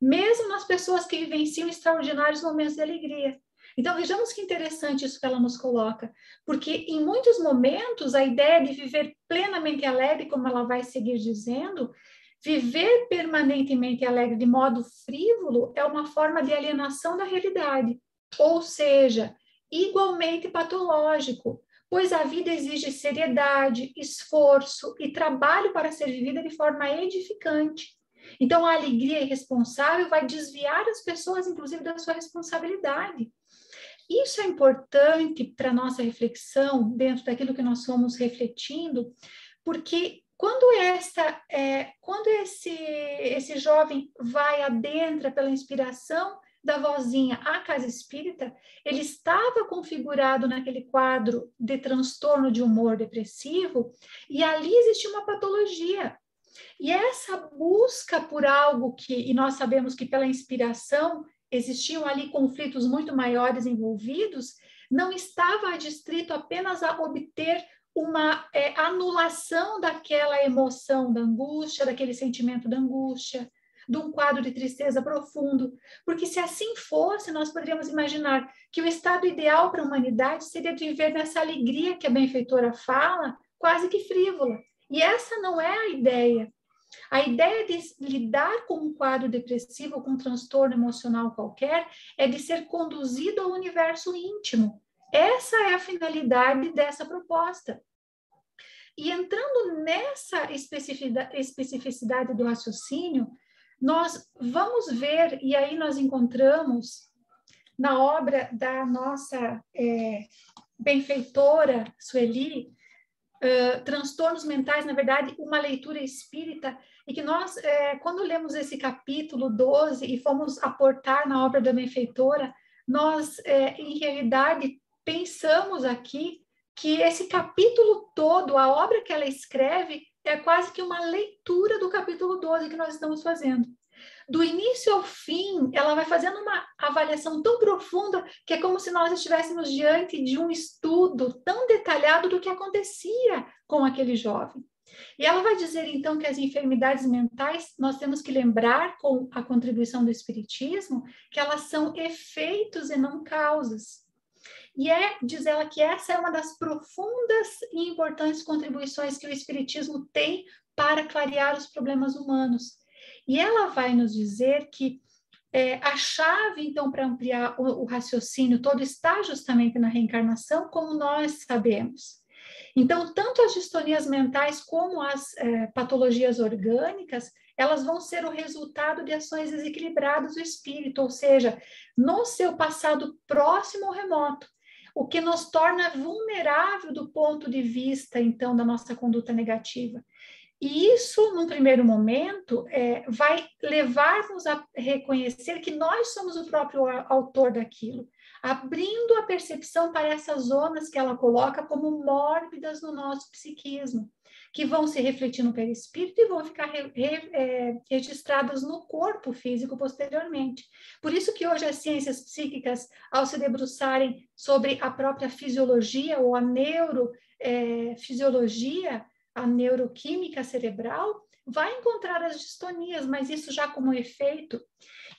S3: mesmo nas pessoas que vivenciam extraordinários momentos de alegria. Então, vejamos que interessante isso que ela nos coloca, porque em muitos momentos a ideia de viver plenamente alegre, como ela vai seguir dizendo, viver permanentemente alegre de modo frívolo é uma forma de alienação da realidade, ou seja, igualmente patológico, pois a vida exige seriedade, esforço e trabalho para ser vivida de forma edificante. Então, a alegria irresponsável vai desviar as pessoas, inclusive, da sua responsabilidade. Isso é importante para a nossa reflexão, dentro daquilo que nós fomos refletindo, porque quando esse jovem adentra pela inspiração da vozinha à casa espírita, ele estava configurado naquele quadro de transtorno de humor depressivo, e ali existia uma patologia. E essa busca por algo e nós sabemos que pela inspiração existiam ali conflitos muito maiores envolvidos, não estava adstrito apenas a obter uma anulação daquela emoção da angústia, daquele sentimento da angústia, de um quadro de tristeza profundo, porque se assim fosse, nós poderíamos imaginar que o estado ideal para a humanidade seria de viver nessa alegria que a benfeitora fala, quase que frívola. E essa não é a ideia. A ideia de lidar com um quadro depressivo ou com um transtorno emocional qualquer é de ser conduzido ao universo íntimo. Essa é a finalidade dessa proposta. E entrando nessa especificidade do raciocínio, nós vamos ver, e aí nós encontramos na obra da nossa benfeitora Sueli, transtornos mentais, na verdade, uma leitura espírita, e que nós, quando lemos esse capítulo 12 e fomos aportar na obra da benfeitora, nós, em realidade, pensamos aqui que esse capítulo todo, a obra que ela escreve, é quase que uma leitura do capítulo 12 que nós estamos fazendo. Do início ao fim, ela vai fazendo uma avaliação tão profunda que é como se nós estivéssemos diante de um estudo tão detalhado do que acontecia com aquele jovem. E ela vai dizer, então, que as enfermidades mentais, nós temos que lembrar, com a contribuição do Espiritismo, que elas são efeitos e não causas. E diz ela que essa é uma das profundas e importantes contribuições que o Espiritismo tem para clarear os problemas humanos. E ela vai nos dizer que a chave, então, para ampliar o raciocínio todo está justamente na reencarnação, como nós sabemos. Então, tanto as distonias mentais como as patologias orgânicas, elas vão ser o resultado de ações desequilibradas do espírito, ou seja, no seu passado próximo ou remoto, o que nos torna vulnerável do ponto de vista, então, da nossa conduta negativa. E isso, num primeiro momento, vai levar-nos a reconhecer que nós somos o próprio autor daquilo. abrindo a percepção para essas zonas que ela coloca como mórbidas no nosso psiquismo, que vão se refletir no perispírito e vão ficar registradas no corpo físico posteriormente. Por isso que hoje as ciências psíquicas, ao se debruçarem sobre a própria fisiologia ou a neurofisiologia, a neuroquímica cerebral, vai encontrar as distonias, mas isso já como efeito.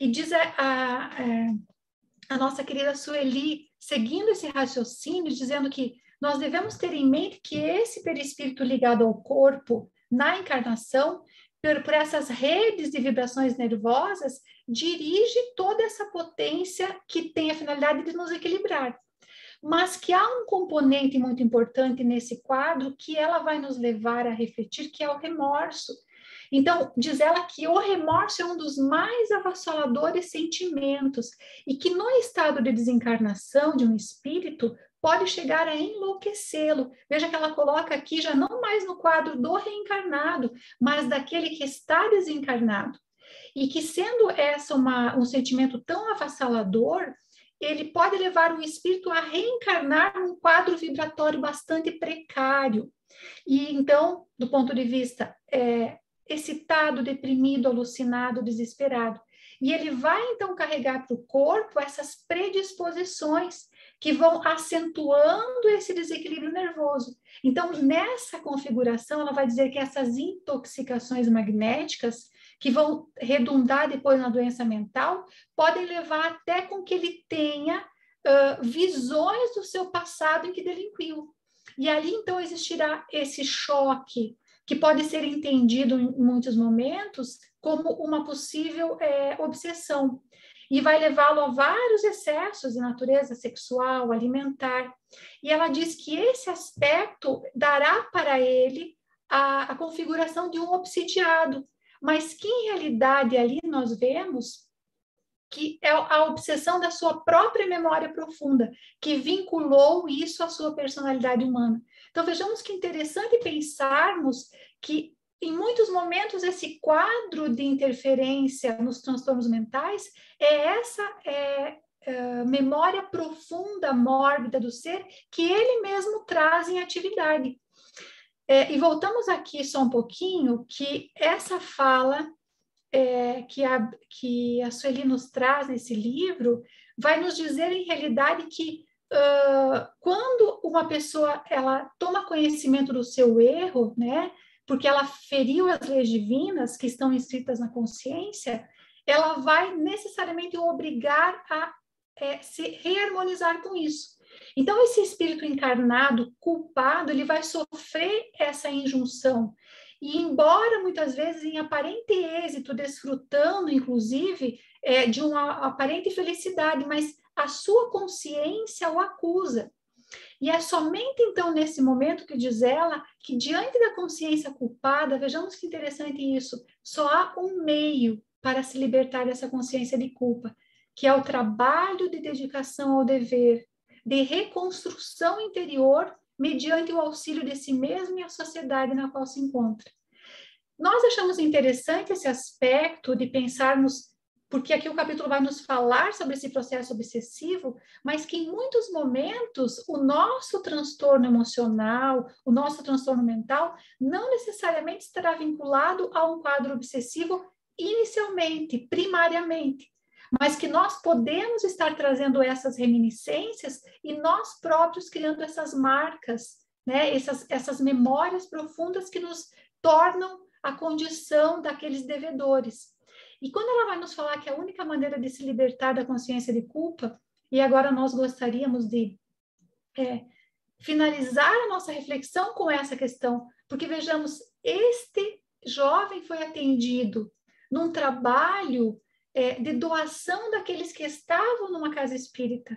S3: E diz a nossa querida Sueli, seguindo esse raciocínio, dizendo que nós devemos ter em mente que esse perispírito ligado ao corpo, na encarnação, por essas redes de vibrações nervosas, dirige toda essa potência que tem a finalidade de nos equilibrar. Mas que há um componente muito importante nesse quadro que ela vai nos levar a refletir, que é o remorso. Então, diz ela que o remorso é um dos mais avassaladores sentimentos e que no estado de desencarnação de um espírito pode chegar a enlouquecê-lo. Veja que ela coloca aqui já não mais no quadro do reencarnado, mas daquele que está desencarnado. E que sendo essa um sentimento tão avassalador, ele pode levar o espírito a reencarnar num quadro vibratório bastante precário. E então, do ponto de vista excitado, deprimido, alucinado, desesperado. E ele vai, então, carregar para o corpo essas predisposições que vão acentuando esse desequilíbrio nervoso. Então, nessa configuração, ela vai dizer que essas intoxicações magnéticas, que vão redundar depois na doença mental, podem levar até com que ele tenha visões do seu passado em que delinquiu. E ali, então, existirá esse choque, que pode ser entendido em muitos momentos como uma possível obsessão. E vai levá-lo a vários excessos de natureza sexual, alimentar. E ela diz que esse aspecto dará para ele a configuração de um obsidiado, mas que em realidade ali nós vemos que é a obsessão da sua própria memória profunda, que vinculou isso à sua personalidade humana. Então vejamos que interessante pensarmos que em muitos momentos esse quadro de interferência nos transtornos mentais é essa memória profunda, mórbida do ser, que ele mesmo traz em atividade. E voltamos aqui só um pouquinho, que essa fala que a Sueli nos traz nesse livro vai nos dizer, em realidade, que quando uma pessoa ela toma conhecimento do seu erro, né, porque ela feriu as leis divinas que estão inscritas na consciência, ela vai necessariamente o obrigar a se reharmonizar com isso. Então, esse espírito encarnado, culpado, ele vai sofrer essa injunção. E embora muitas vezes em aparente êxito, desfrutando inclusive de uma aparente felicidade, mas a sua consciência o acusa. E é somente então nesse momento que diz ela que diante da consciência culpada, vejamos que interessante isso, só há um meio para se libertar dessa consciência de culpa, que é o trabalho de dedicação ao dever, de reconstrução interior mediante o auxílio de si mesmo e a sociedade na qual se encontra. Nós achamos interessante esse aspecto de pensarmos, porque aqui o capítulo vai nos falar sobre esse processo obsessivo, mas que em muitos momentos o nosso transtorno emocional, o nosso transtorno mental, não necessariamente estará vinculado a um quadro obsessivo inicialmente, primariamente, mas que nós podemos estar trazendo essas reminiscências e nós próprios criando essas marcas, né? Essas memórias profundas que nos tornam a condição daqueles devedores. E quando ela vai nos falar que a única maneira de se libertar da consciência de culpa, e agora nós gostaríamos de finalizar a nossa reflexão com essa questão, porque vejamos, este jovem foi atendido num trabalho de doação daqueles que estavam numa casa espírita.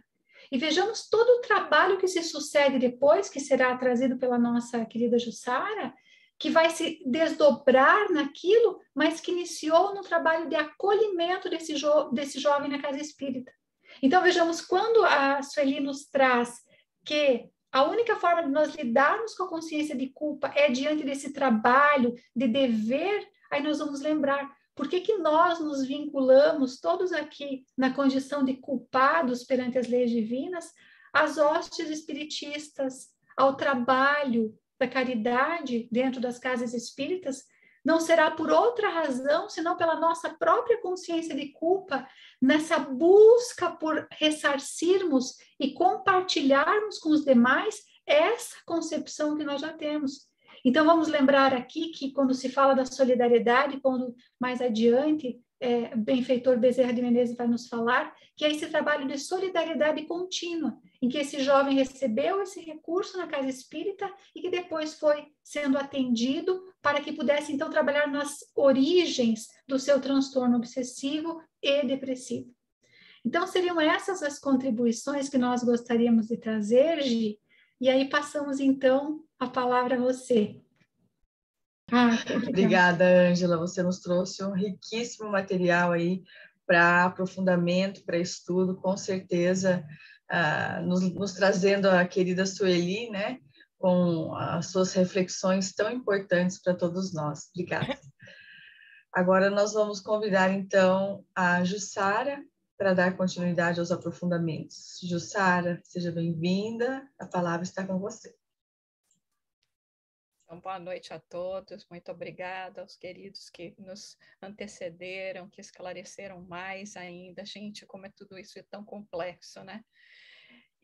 S3: E vejamos todo o trabalho que se sucede depois, que será trazido pela nossa querida Jussara, que vai se desdobrar naquilo, mas que iniciou no trabalho de acolhimento desse jovem na casa espírita. Então, vejamos, quando a Sueli nos traz que a única forma de nós lidarmos com a consciência de culpa é diante desse trabalho de dever, aí nós vamos lembrar Por que que nós nos vinculamos, todos aqui, na condição de culpados perante as leis divinas, às hostes espiritistas, ao trabalho da caridade dentro das casas espíritas? Não será por outra razão, senão pela nossa própria consciência de culpa, nessa busca por ressarcirmos e compartilharmos com os demais essa concepção que nós já temos. Então, vamos lembrar aqui que quando se fala da solidariedade, quando mais adiante, benfeitor Bezerra de Menezes vai nos falar, que é esse trabalho de solidariedade contínua, em que esse jovem recebeu esse recurso na casa espírita e que depois foi sendo atendido para que pudesse, então, trabalhar nas origens do seu transtorno obsessivo e depressivo. Então, seriam essas as contribuições que nós gostaríamos de trazer, Gi, e aí passamos, então, a palavra a você.
S1: Obrigada, Ângela. Você nos trouxe um riquíssimo material aí para aprofundamento, para estudo, com certeza, nos trazendo a querida Sueli, né, com as suas reflexões tão importantes para todos nós. Obrigada. Agora nós vamos convidar, então, a Jussara para dar continuidade aos aprofundamentos. Jussara, seja bem-vinda, a palavra está com você.
S4: Então, boa noite a todos, muito obrigada aos queridos que nos antecederam, que esclareceram mais ainda. Gente, como é tudo isso é tão complexo, né?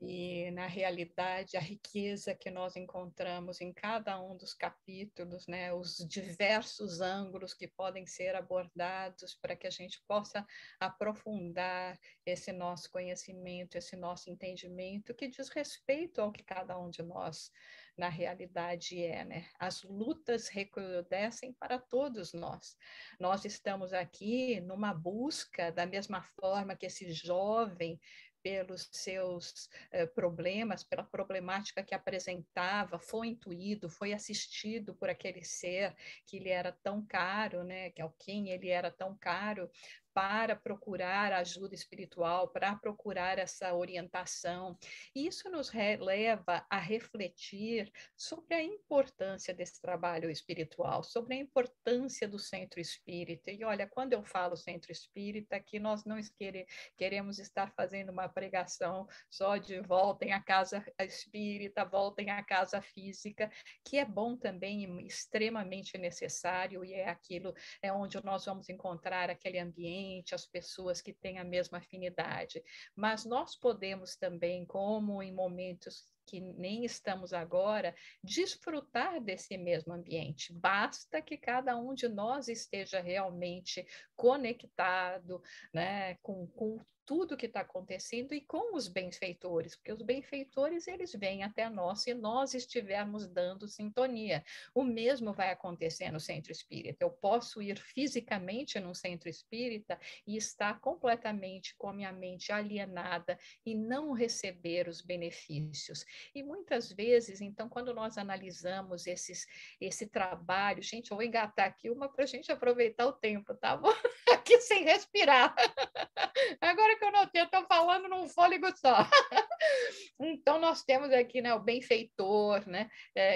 S4: E, na realidade, a riqueza que nós encontramos em cada um dos capítulos, né, os diversos ângulos que podem ser abordados para que a gente possa aprofundar esse nosso conhecimento, esse nosso entendimento, que diz respeito ao que cada um de nós, na realidade, é, né? As lutas recrudescem para todos nós. Nós estamos aqui numa busca, da mesma forma que esse jovem, pelos seus problemas, pela problemática que apresentava, foi intuído, foi assistido por aquele ser que lhe era tão caro, né, que ao quem ele era tão caro, para procurar ajuda espiritual, para procurar essa orientação. Isso nos leva a refletir sobre a importância desse trabalho espiritual, sobre a importância do centro espírita. E olha, quando eu falo centro espírita, aqui nós não queremos estar fazendo uma pregação só de voltem à casa espírita, voltem à casa física, que é bom também e extremamente necessário, e é aquilo, é onde nós vamos encontrar aquele ambiente, as pessoas que têm a mesma afinidade. Mas nós podemos também, como em momentos que nem estamos agora, desfrutar desse mesmo ambiente. Basta que cada um de nós esteja realmente conectado, né, com tudo que está acontecendo e com os benfeitores, porque os benfeitores, eles vêm até nós se nós estivermos dando sintonia. O mesmo vai acontecer no centro espírita. Eu posso ir fisicamente num centro espírita e estar completamente com a minha mente alienada e não receber os benefícios. E muitas vezes, então, quando nós analisamos esse trabalho, gente, eu vou engatar aqui uma para a gente aproveitar o tempo, tá bom? Aqui sem respirar. Agora que eu notei, eu estou falando num fôlego só. Então, nós temos aqui, né, o benfeitor, né,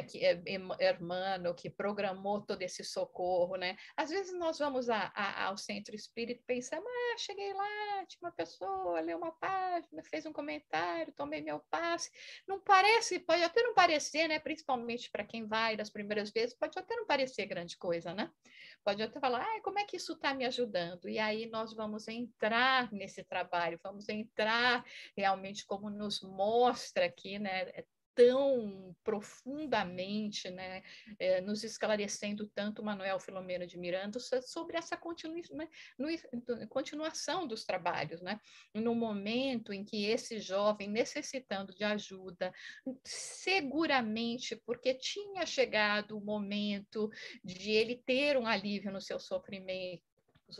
S4: que é Hermano, que programou todo esse socorro, né? Às vezes nós vamos ao centro espírita e pensamos, cheguei lá, tinha uma pessoa, leu uma página, fez um comentário, tomei meu passe. Não parece, pode até não parecer, né, principalmente para quem vai das primeiras vezes, pode até não parecer grande coisa, né? Pode até falar, como é que isso está me ajudando? E aí nós vamos entrar nesse trabalho, vamos entrar realmente como nos mostra aqui, né, tão profundamente, né, nos esclarecendo tanto Manuel Filomeno de Miranda sobre essa continuação dos trabalhos, né, no momento em que esse jovem necessitando de ajuda, seguramente porque tinha chegado o momento de ele ter um alívio no seu sofrimento,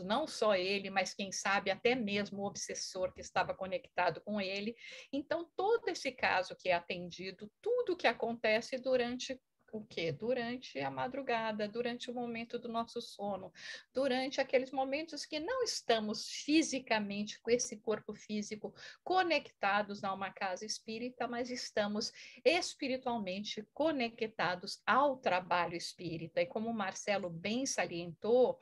S4: não só ele, mas quem sabe até mesmo o obsessor que estava conectado com ele. Então, todo esse caso que é atendido, tudo que acontece durante o quê? Durante a madrugada, durante o momento do nosso sono, durante aqueles momentos que não estamos fisicamente com esse corpo físico conectados a uma casa espírita, mas estamos espiritualmente conectados ao trabalho espírita. E como o Marcelo bem salientou,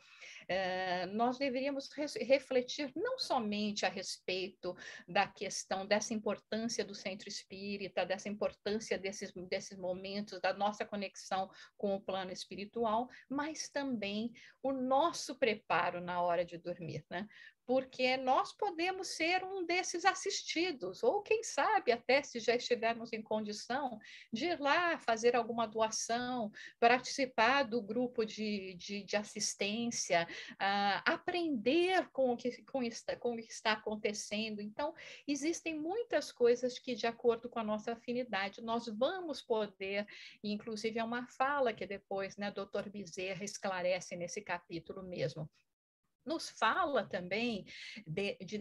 S4: nós deveríamos refletir não somente a respeito da questão dessa importância do centro espírita, dessa importância desses momentos, da nossa conexão com o plano espiritual, mas também o nosso preparo na hora de dormir, né? Porque nós podemos ser um desses assistidos, ou quem sabe até se já estivermos em condição de ir lá fazer alguma doação, participar do grupo de assistência, aprender com o que está acontecendo. Então, existem muitas coisas que, de acordo com a nossa afinidade, nós vamos poder, inclusive é uma fala que depois, né, Dr. Bezerra esclarece nesse capítulo mesmo, nos fala também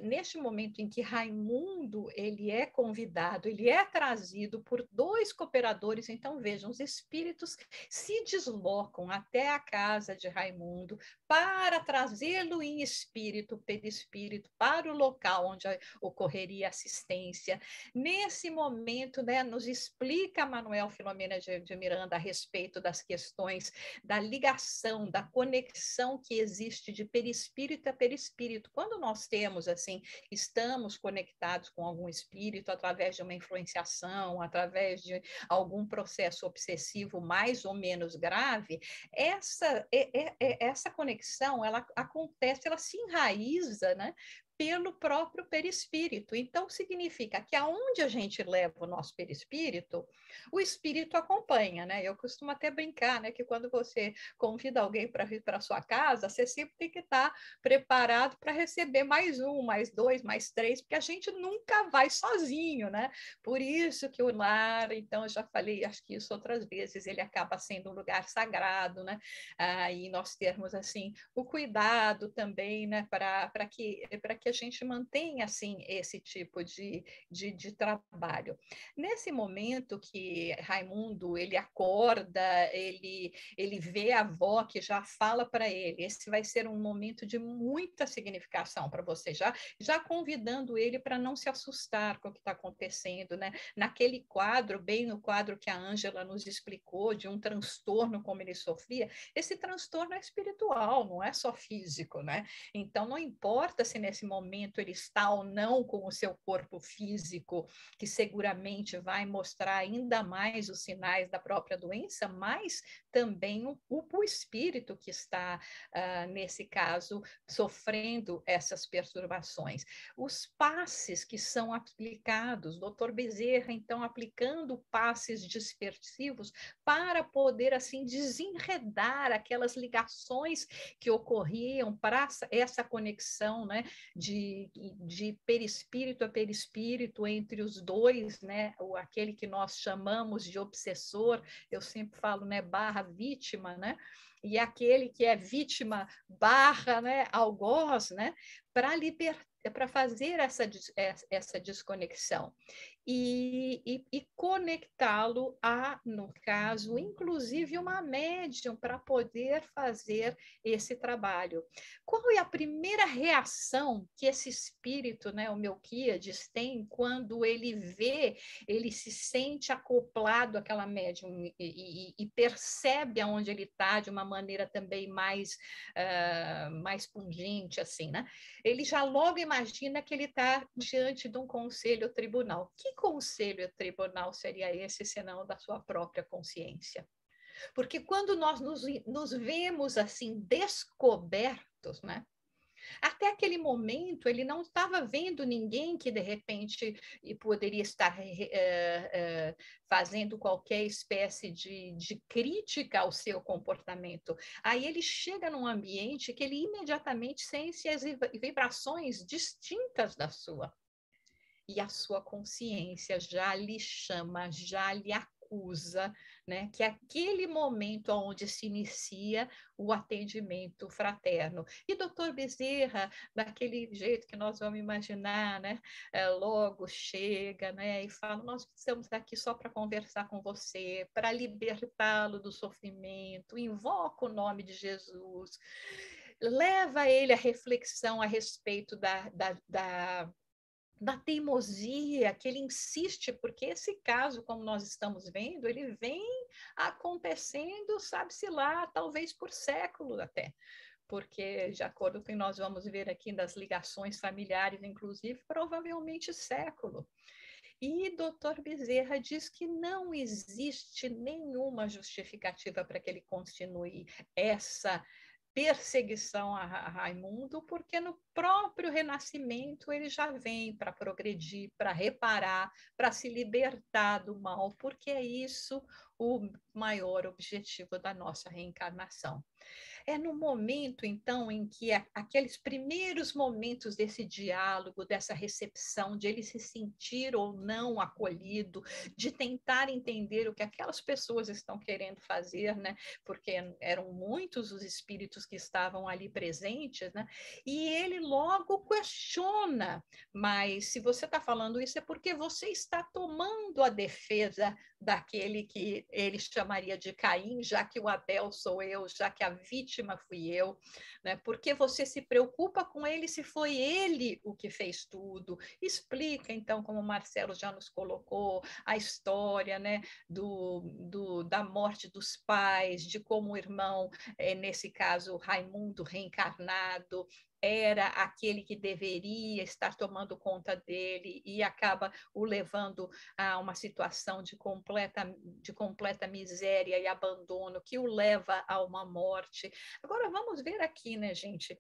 S4: neste momento em que Raimundo ele é convidado, ele é trazido por dois cooperadores. Então vejam, os espíritos se deslocam até a casa de Raimundo para trazê-lo em espírito, perispírito, para o local onde ocorreria assistência. Nesse momento, né, nos explica Manuel Filomena de Miranda a respeito das questões da ligação, da conexão que existe de perispírito a perispírito. Quando nós temos, assim, estamos conectados com algum espírito através de uma influenciação, através de algum processo obsessivo mais ou menos grave, essa conexão, ela acontece, ela se enraiza, né, pelo próprio perispírito. Então, significa que aonde a gente leva o nosso perispírito, o espírito acompanha, né? Eu costumo até brincar, né, que quando você convida alguém para vir para a sua casa, você sempre tem que estar preparado para receber mais um, mais dois, mais três, porque a gente nunca vai sozinho, né? Por isso que o lar, então, eu já falei, acho que isso outras vezes, ele acaba sendo um lugar sagrado, né? E nós termos, assim, o cuidado também, né, para que a gente mantenha, assim, esse tipo de trabalho. Nesse momento que Raimundo, ele acorda, ele vê a avó que já fala para ele, esse vai ser um momento de muita significação para você, já convidando ele para não se assustar com o que está acontecendo, né? Naquele quadro, bem no quadro que a Ângela nos explicou, de um transtorno como ele sofria, esse transtorno é espiritual, não é só físico, né? Então, não importa se nesse momento ele está ou não com o seu corpo físico, que seguramente vai mostrar ainda mais os sinais da própria doença, mas também o espírito que está, nesse caso, sofrendo essas perturbações. Os passes que são aplicados, Dr. Bezerra, então, aplicando passes dispersivos para poder, assim, desenredar aquelas ligações que ocorriam para essa conexão, né, de perispírito a perispírito entre os dois, né, aquele que nós chamamos de obsessor, eu sempre falo, né, barra vítima, né, e aquele que é vítima barra, né, algoz, né, para fazer essa desconexão e conectá-lo a, no caso, inclusive uma médium para poder fazer esse trabalho. Qual é a primeira reação que esse espírito, né, o Melquíades, tem quando ele vê, ele se sente acoplado àquela médium e percebe aonde ele está de uma maneira também mais pungente, assim, né? Ele já logo imagina que ele está diante de um conselho tribunal. Que conselho tribunal seria esse, senão da sua própria consciência? Porque quando nós nos vemos assim descobertos, né? Até aquele momento, ele não estava vendo ninguém que, de repente, poderia estar fazendo qualquer espécie de crítica ao seu comportamento. Aí ele chega num ambiente que ele imediatamente sente as vibrações distintas da sua. E a sua consciência já lhe chama, já lhe acusa, né, que é aquele momento onde se inicia o atendimento fraterno. E doutor Bezerra, daquele jeito que nós vamos imaginar, né, logo chega, né, e fala, nós estamos aqui só para conversar com você, para libertá-lo do sofrimento, invoca o nome de Jesus, leva ele à reflexão a respeito da teimosia, que ele insiste, porque esse caso, como nós estamos vendo, ele vem acontecendo, sabe-se lá, talvez por séculos até. porque, de acordo com o que nós vamos ver aqui das ligações familiares, inclusive, provavelmente século. E Dr. Bezerra diz que não existe nenhuma justificativa para que ele continue essa perseguição a Raimundo, porque no próprio Renascimento ele já vem para progredir, para reparar, para se libertar do mal, porque é isso o maior objetivo da nossa reencarnação. É no momento, então, em que aqueles primeiros momentos desse diálogo, dessa recepção, de ele se sentir ou não acolhido, de tentar entender o que aquelas pessoas estão querendo fazer, né? Porque eram muitos os espíritos que estavam ali presentes, né? E ele logo questiona, mas se você está falando isso é porque você está tomando a defesa daquele que ele chamaria de Caim, já que o Abel sou eu, já que a vítima fui eu, né? Porque você se preocupa com ele se foi ele o que fez tudo. Explica, então, como o Marcelo já nos colocou, a história, né, da morte dos pais, de como o irmão, nesse caso, Raimundo reencarnado, era aquele que deveria estar tomando conta dele e acaba o levando a uma situação de completa miséria e abandono, que o leva a uma morte. Agora, vamos ver aqui, né, gente?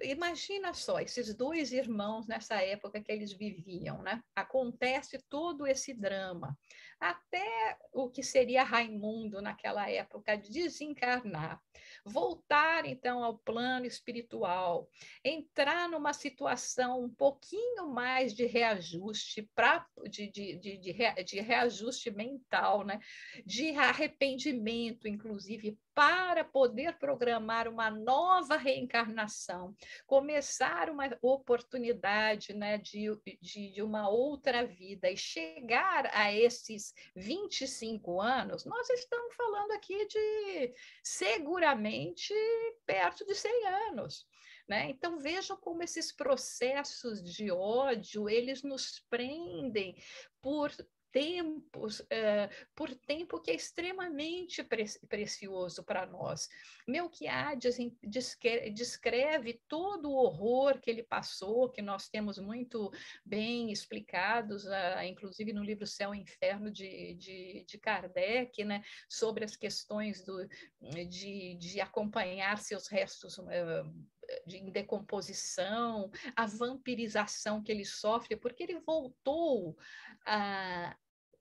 S4: Imagina só, esses dois irmãos nessa época que eles viviam, né? Acontece todo esse drama, até o que seria Raimundo naquela época desencarnar, voltar então ao plano espiritual, entrar numa situação um pouquinho mais de reajuste, de reajuste mental, né? De arrependimento, inclusive, para poder programar uma nova reencarnação, começar uma oportunidade, né, de uma outra vida e chegar a esses 25 anos, nós estamos falando aqui de seguramente perto de 100 anos. Né? Então vejam como esses processos de ódio eles nos prendem por tempo que é extremamente precioso para nós. Melquiades descreve todo o horror que ele passou, que nós temos muito bem explicados, inclusive no livro Céu e Inferno de Kardec, né, sobre as questões de acompanhar seus restos em decomposição, a vampirização que ele sofre, porque ele voltou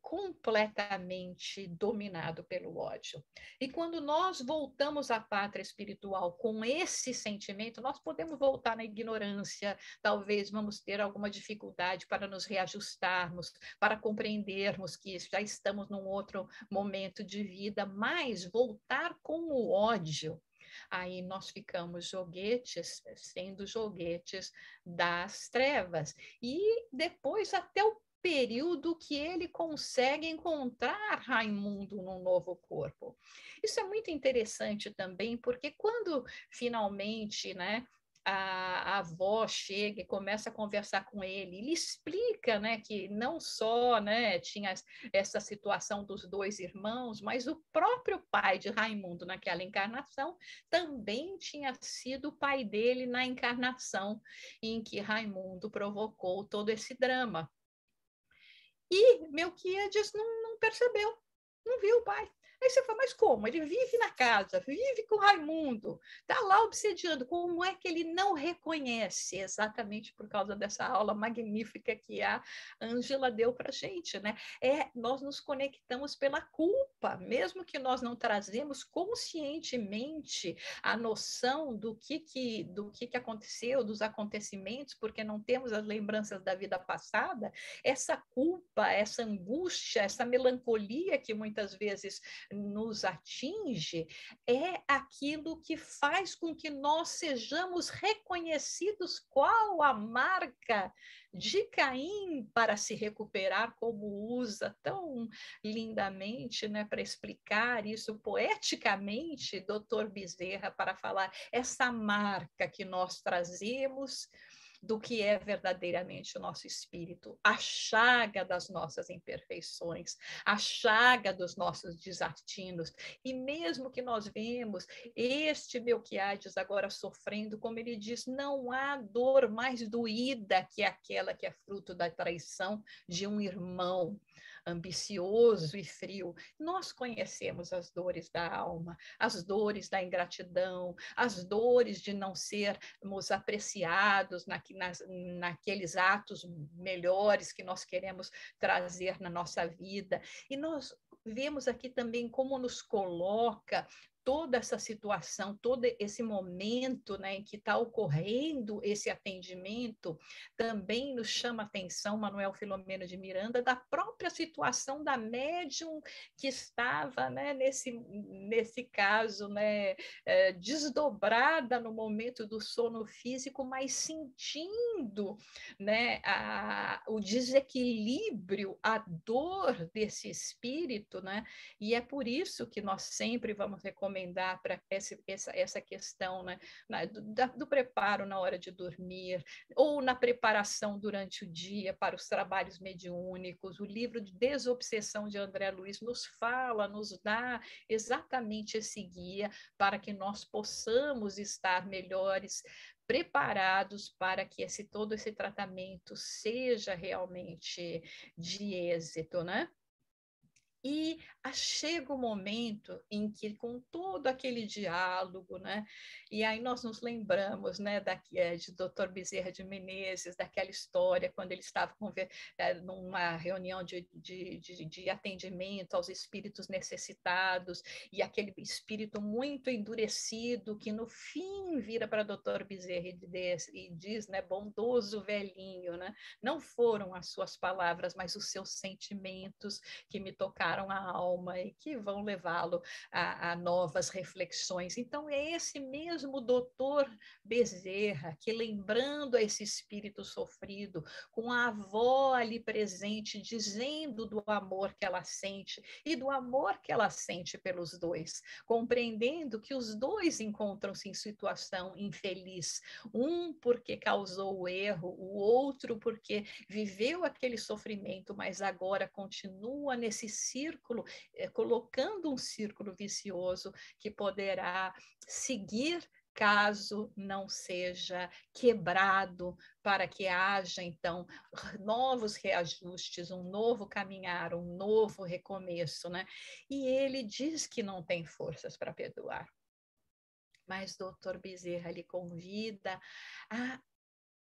S4: completamente dominado pelo ódio. E quando nós voltamos à pátria espiritual com esse sentimento, nós podemos voltar na ignorância, talvez vamos ter alguma dificuldade para nos reajustarmos, para compreendermos que já estamos num outro momento de vida, mas voltar com o ódio, aí nós ficamos joguetes, sendo joguetes das trevas. E depois até o período que ele consegue encontrar Raimundo num novo corpo. Isso é muito interessante também, porque quando finalmente, né, a avó chega e começa a conversar com ele, ele explica, né, que não só, né, tinha essa situação dos dois irmãos, mas o próprio pai de Raimundo naquela encarnação também tinha sido o pai dele na encarnação em que Raimundo provocou todo esse drama. E Melquiades não percebeu, não viu o pai. Aí você fala, mas como? Ele vive na casa, vive com Raimundo, está lá obsediando. Como é que ele não reconhece? Exatamente por causa dessa aula magnífica que a Ângela deu para a gente, né? Nós nos conectamos pela culpa, mesmo que nós não trazemos conscientemente a noção do que aconteceu, dos acontecimentos, porque não temos as lembranças da vida passada, essa culpa, essa angústia, essa melancolia que muitas vezes nos atinge, é aquilo que faz com que nós sejamos reconhecidos qual a marca de Caim para se recuperar, como usa tão lindamente, né, para explicar isso poeticamente, Dr. Bezerra, para falar essa marca que nós trazemos do que é verdadeiramente o nosso espírito, a chaga das nossas imperfeições, a chaga dos nossos desatinos. E mesmo que nós vemos este Melquiades agora sofrendo, como ele diz, não há dor mais doída que aquela que é fruto da traição de um irmão ambicioso e frio. Nós conhecemos as dores da alma, as dores da ingratidão, as dores de não sermos apreciados naqueles atos melhores que nós queremos trazer na nossa vida. E nós vemos aqui também como nos coloca toda essa situação, todo esse momento, né, em que está ocorrendo esse atendimento, também nos chama a atenção, Manuel Filomeno de Miranda, da própria situação da médium que estava, né, nesse caso, né, desdobrada no momento do sono físico, mas sentindo, né, o desequilíbrio, a dor desse espírito, né, e é por isso que nós sempre vamos recomendar para essa questão, né, do preparo na hora de dormir, ou na preparação durante o dia para os trabalhos mediúnicos. O livro de Desobsessão de André Luiz nos fala, nos dá exatamente esse guia para que nós possamos estar melhores, preparados para que todo esse tratamento seja realmente de êxito, né? E chega o momento em que, com todo aquele diálogo, né, e aí nós nos lembramos, né, de Dr. Bezerra de Menezes, daquela história, quando ele estava numa reunião de atendimento aos espíritos necessitados, e aquele espírito muito endurecido, que no fim vira para Dr. Bezerra e diz, né, bondoso velhinho, né, não foram as suas palavras, mas os seus sentimentos que me tocaram a alma e que vão levá-lo a novas reflexões. Então, é esse mesmo doutor Bezerra que, lembrando a esse espírito sofrido, com a avó ali presente, dizendo do amor que ela sente e do amor que ela sente pelos dois, compreendendo que os dois encontram-se em situação infeliz, um porque causou o erro, o outro porque viveu aquele sofrimento, mas agora continua nesse círculo, colocando um círculo vicioso que poderá seguir caso não seja quebrado, para que haja, então, novos reajustes, um novo caminhar, um novo recomeço, né? E ele diz que não tem forças para perdoar. Mas Dr. Bezerra lhe convida a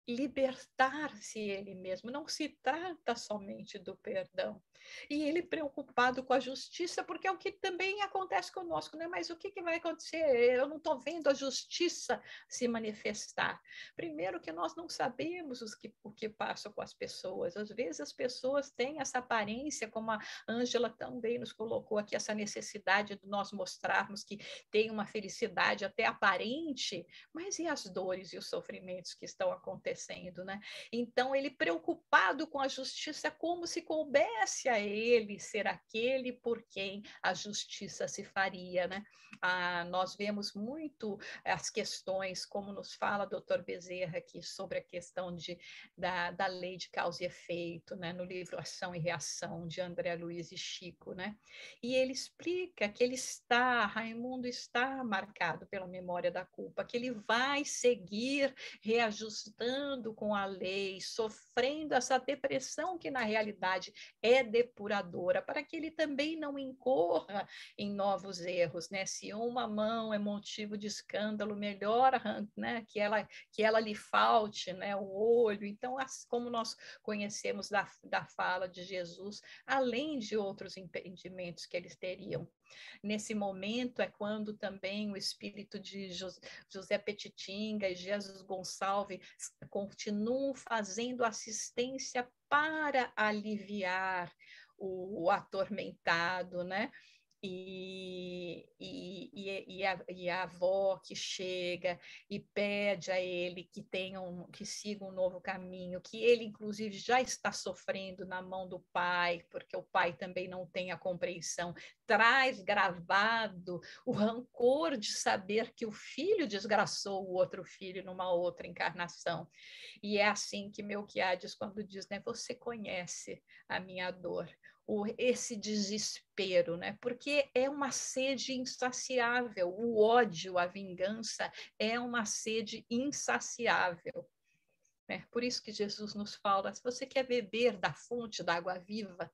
S4: libertar-se ele mesmo, não se trata somente do perdão. E ele preocupado com a justiça, porque é o que também acontece conosco, né? Mas o que vai acontecer? Eu não estou vendo a justiça se manifestar. Primeiro que nós não sabemos o que passa com as pessoas. Às vezes as pessoas têm essa aparência, como a Ângela também nos colocou aqui, essa necessidade de nós mostrarmos que tem uma felicidade até aparente, mas e as dores e os sofrimentos que estão acontecendo? Né? Então, ele preocupado com a justiça, como se coubesse a ele ser aquele por quem a justiça se faria. Né? Nós vemos muito as questões, como nos fala Dr. Bezerra aqui, sobre a questão da lei de causa e efeito, né? No livro Ação e Reação, de André Luiz e Chico. Né? E ele explica que Raimundo está marcado pela memória da culpa, que ele vai seguir reajustando com a lei, sofrendo essa depressão que na realidade é depuradora, para que ele também não incorra em novos erros, né? Se uma mão é motivo de escândalo, melhor, né, que ela lhe falte, né, o olho. Então, como nós conhecemos da fala de Jesus, além de outros impedimentos que eles teriam. Nesse momento é quando também o espírito de José Petitinga e Jesus Gonçalves continuam fazendo assistência para aliviar o atormentado, né? E a avó que chega e pede a ele que siga um novo caminho, que ele, inclusive, já está sofrendo na mão do pai, porque o pai também não tem a compreensão, traz gravado o rancor de saber que o filho desgraçou o outro filho numa outra encarnação. E é assim que Melquiades, quando diz, né, você conhece a minha dor, esse desespero, né? Porque é uma sede insaciável, o ódio, a vingança é uma sede insaciável. Né? Por isso que Jesus nos fala, se você quer beber da fonte da água viva,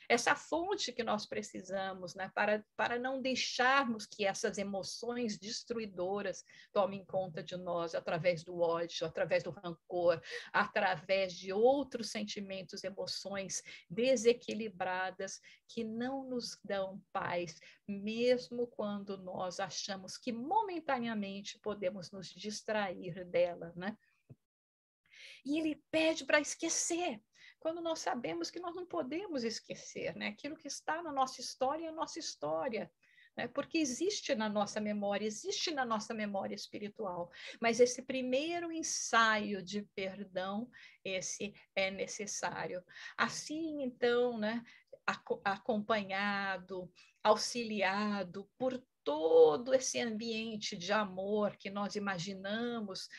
S4: essa fonte que nós precisamos, né, para não deixarmos que essas emoções destruidoras tomem conta de nós através do ódio, através do rancor, através de outros sentimentos, emoções desequilibradas que não nos dão paz, mesmo quando nós achamos que momentaneamente podemos nos distrair dela, né? E ele pede para esquecer, quando nós sabemos que nós não podemos esquecer, né? Aquilo que está na nossa história é a nossa história, né? Porque existe na nossa memória espiritual, mas esse primeiro ensaio de perdão, esse é necessário. Assim, então, né? Acompanhado, auxiliado por todo esse ambiente de amor que nós imaginamos,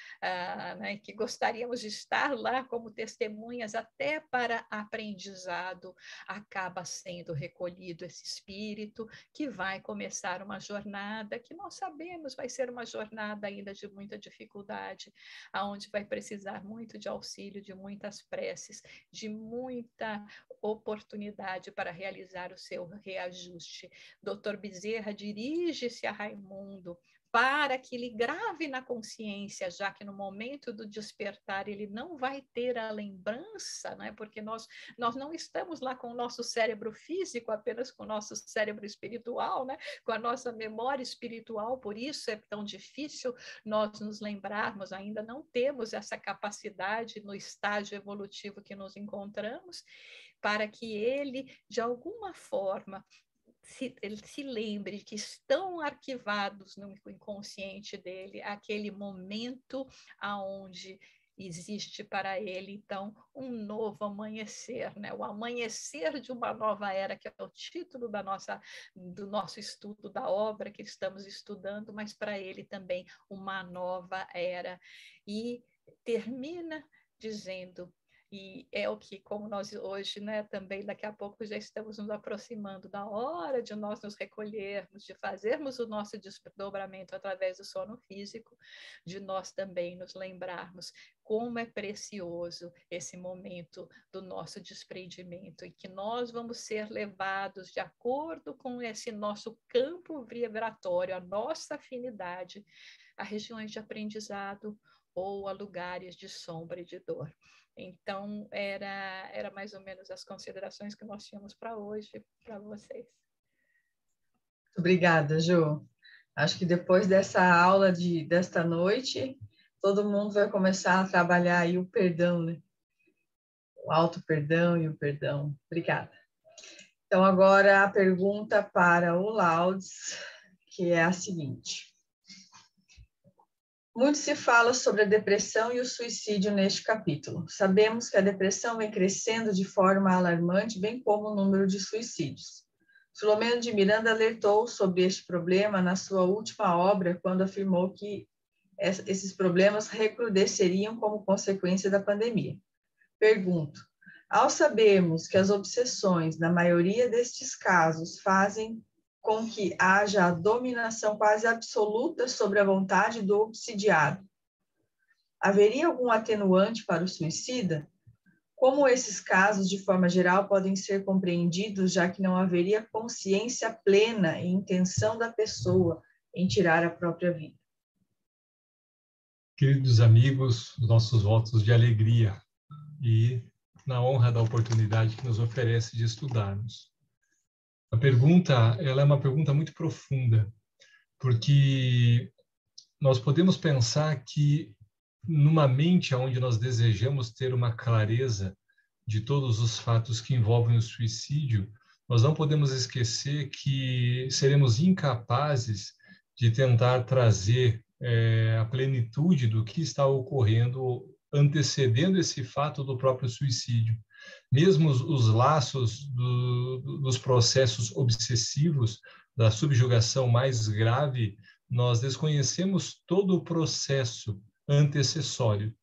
S4: né, que gostaríamos de estar lá como testemunhas até para aprendizado, acaba sendo recolhido esse espírito que vai começar uma jornada que nós sabemos vai ser uma jornada ainda de muita dificuldade, aonde vai precisar muito de auxílio, de muitas preces, de muita oportunidade para realizar o seu reajuste. Dr. Bezerra dirige-se a Raimundo para que ele grave na consciência, já que no momento do despertar ele não vai ter a lembrança, né? Porque nós não estamos lá com o nosso cérebro físico, apenas com o nosso cérebro espiritual, né? Com a nossa memória espiritual, por isso é tão difícil nós nos lembrarmos, ainda não temos essa capacidade no estágio evolutivo que nos encontramos, para que ele, de alguma forma, ele se lembre que estão arquivados no inconsciente dele aquele momento aonde existe para ele, então, um novo amanhecer, né? O amanhecer de uma nova era, que é o título do nosso estudo, da obra que estamos estudando, mas para ele também uma nova era. E termina dizendo, e é o que, como nós hoje, né, também daqui a pouco já estamos nos aproximando da hora de nós nos recolhermos, de fazermos o nosso desdobramento através do sono físico, de nós também nos lembrarmos como é precioso esse momento do nosso desprendimento e que nós vamos ser levados de acordo com esse nosso campo vibratório, a nossa afinidade, a regiões de aprendizado ou a lugares de sombra e de dor. Então, era mais ou menos as considerações que nós tínhamos para hoje, para vocês.
S1: Obrigada, Ju. Acho que depois dessa aula desta noite, todo mundo vai começar a trabalhar aí o perdão, né? O auto-perdão e o perdão. Obrigada. Então, agora a pergunta para o Laudes, que é a seguinte. Muito se fala sobre a depressão e o suicídio neste capítulo. Sabemos que a depressão vem crescendo de forma alarmante, bem como o número de suicídios. Filomeno de Miranda alertou sobre este problema na sua última obra, quando afirmou que esses problemas recrudesceriam como consequência da pandemia. Pergunto, ao sabermos que as obsessões, na maioria destes casos, fazem com que haja a dominação quase absoluta sobre a vontade do obsidiado, haveria algum atenuante para o suicida? Como esses casos, de forma geral, podem ser compreendidos, já que não haveria consciência plena e intenção da pessoa em tirar a própria vida?
S5: Queridos amigos, nossos votos de alegria e na honra da oportunidade que nos oferece de estudarmos. A pergunta, ela é uma pergunta muito profunda, porque nós podemos pensar que numa mente onde nós desejamos ter uma clareza de todos os fatos que envolvem o suicídio, nós não podemos esquecer que seremos incapazes de tentar trazer a plenitude do que está ocorrendo, antecedendo esse fato do próprio suicídio. Mesmo os laços dos processos obsessivos, da subjugação mais grave, nós desconhecemos todo o processo antecessório.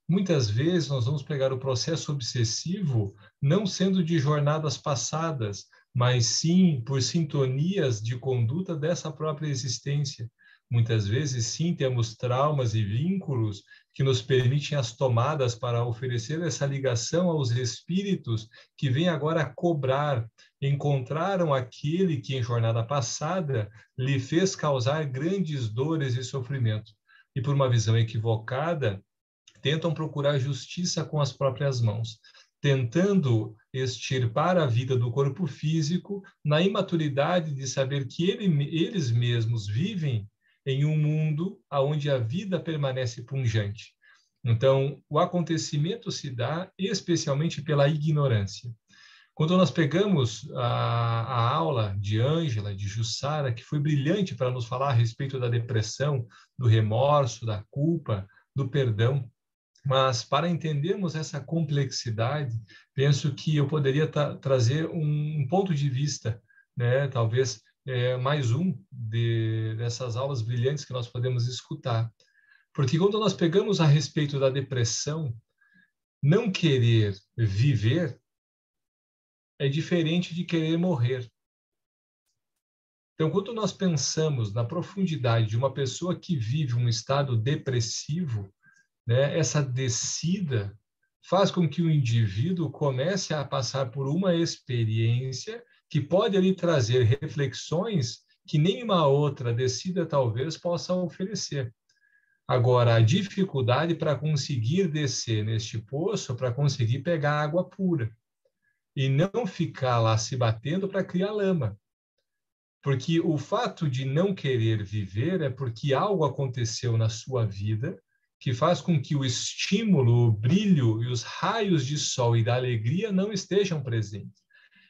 S5: Muitas vezes nós vamos pegar o processo obsessivo não sendo de jornadas passadas, mas sim por sintonias de conduta dessa própria existência. Muitas vezes, sim, temos traumas e vínculos que nos permitem as tomadas para oferecer essa ligação aos espíritos que vêm agora cobrar. Encontraram aquele que em jornada passada lhe fez causar grandes dores e sofrimento. E por uma visão equivocada, tentam procurar justiça com as próprias mãos, tentando extirpar a vida do corpo físico na imaturidade de saber que eles mesmos vivem em um mundo onde a vida permanece pungente. Então, o acontecimento se dá especialmente pela ignorância. Quando nós pegamos a aula de Ângela, de Jussara, que foi brilhante para nos falar a respeito da depressão, do remorso, da culpa, do perdão, mas para entendermos essa complexidade, penso que eu poderia trazer um ponto de vista, né? Talvez mais dessas aulas brilhantes que nós podemos escutar. Porque quando nós pegamos a respeito da depressão, não querer viver é diferente de querer morrer. Então, quando nós pensamos na profundidade de uma pessoa que vive um estado depressivo, né, essa descida faz com que o indivíduo comece a passar por uma experiência que pode lhe trazer reflexões que nenhuma outra descida talvez possa oferecer. Agora, a dificuldade para conseguir descer neste poço, para conseguir pegar água pura e não ficar lá se batendo para criar lama. Porque o fato de não querer viver é porque algo aconteceu na sua vida que faz com que o estímulo, o brilho e os raios de sol e da alegria não estejam presentes.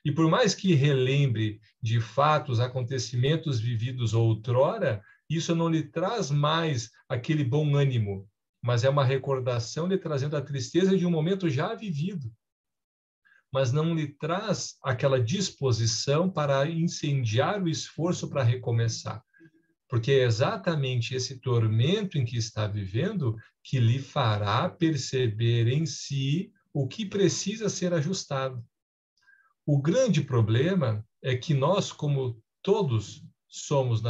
S5: E por mais que relembre de fatos, acontecimentos vividos outrora, isso não lhe traz mais aquele bom ânimo, mas é uma recordação lhe trazendo a tristeza de um momento já vivido. Mas não lhe traz aquela disposição para incendiar o esforço para recomeçar. Porque é exatamente esse tormento em que está vivendo que lhe fará perceber em si o que precisa ser ajustado. O grande problema é que nós, como todos somos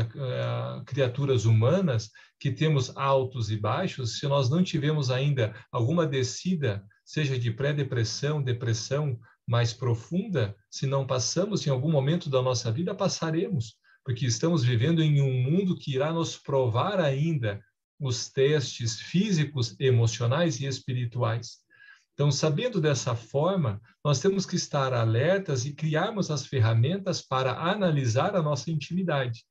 S5: criaturas humanas, que temos altos e baixos, se nós não tivermos ainda alguma descida, seja de pré-depressão, depressão mais profunda, se não passamos em algum momento da nossa vida, passaremos. Porque estamos vivendo em um mundo que irá nos provar ainda os testes físicos, emocionais e espirituais. Então, sabendo dessa forma, nós temos que estar alertas e criarmos as ferramentas para analisar a nossa intimidade.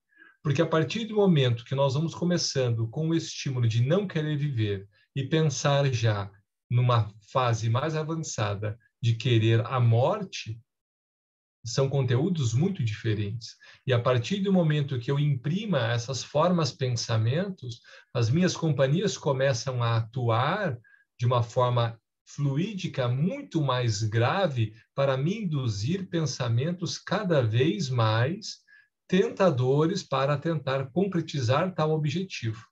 S5: Porque a partir do momento que nós vamos começando com o estímulo de não querer viver e pensar já numa fase mais avançada de querer a morte, são conteúdos muito diferentes. E a partir do momento que eu imprima essas formas, pensamentos, as minhas companhias começam a atuar de uma forma fluídica muito mais grave para me induzir pensamentos cada vez mais tentadores para tentar concretizar tal objetivo.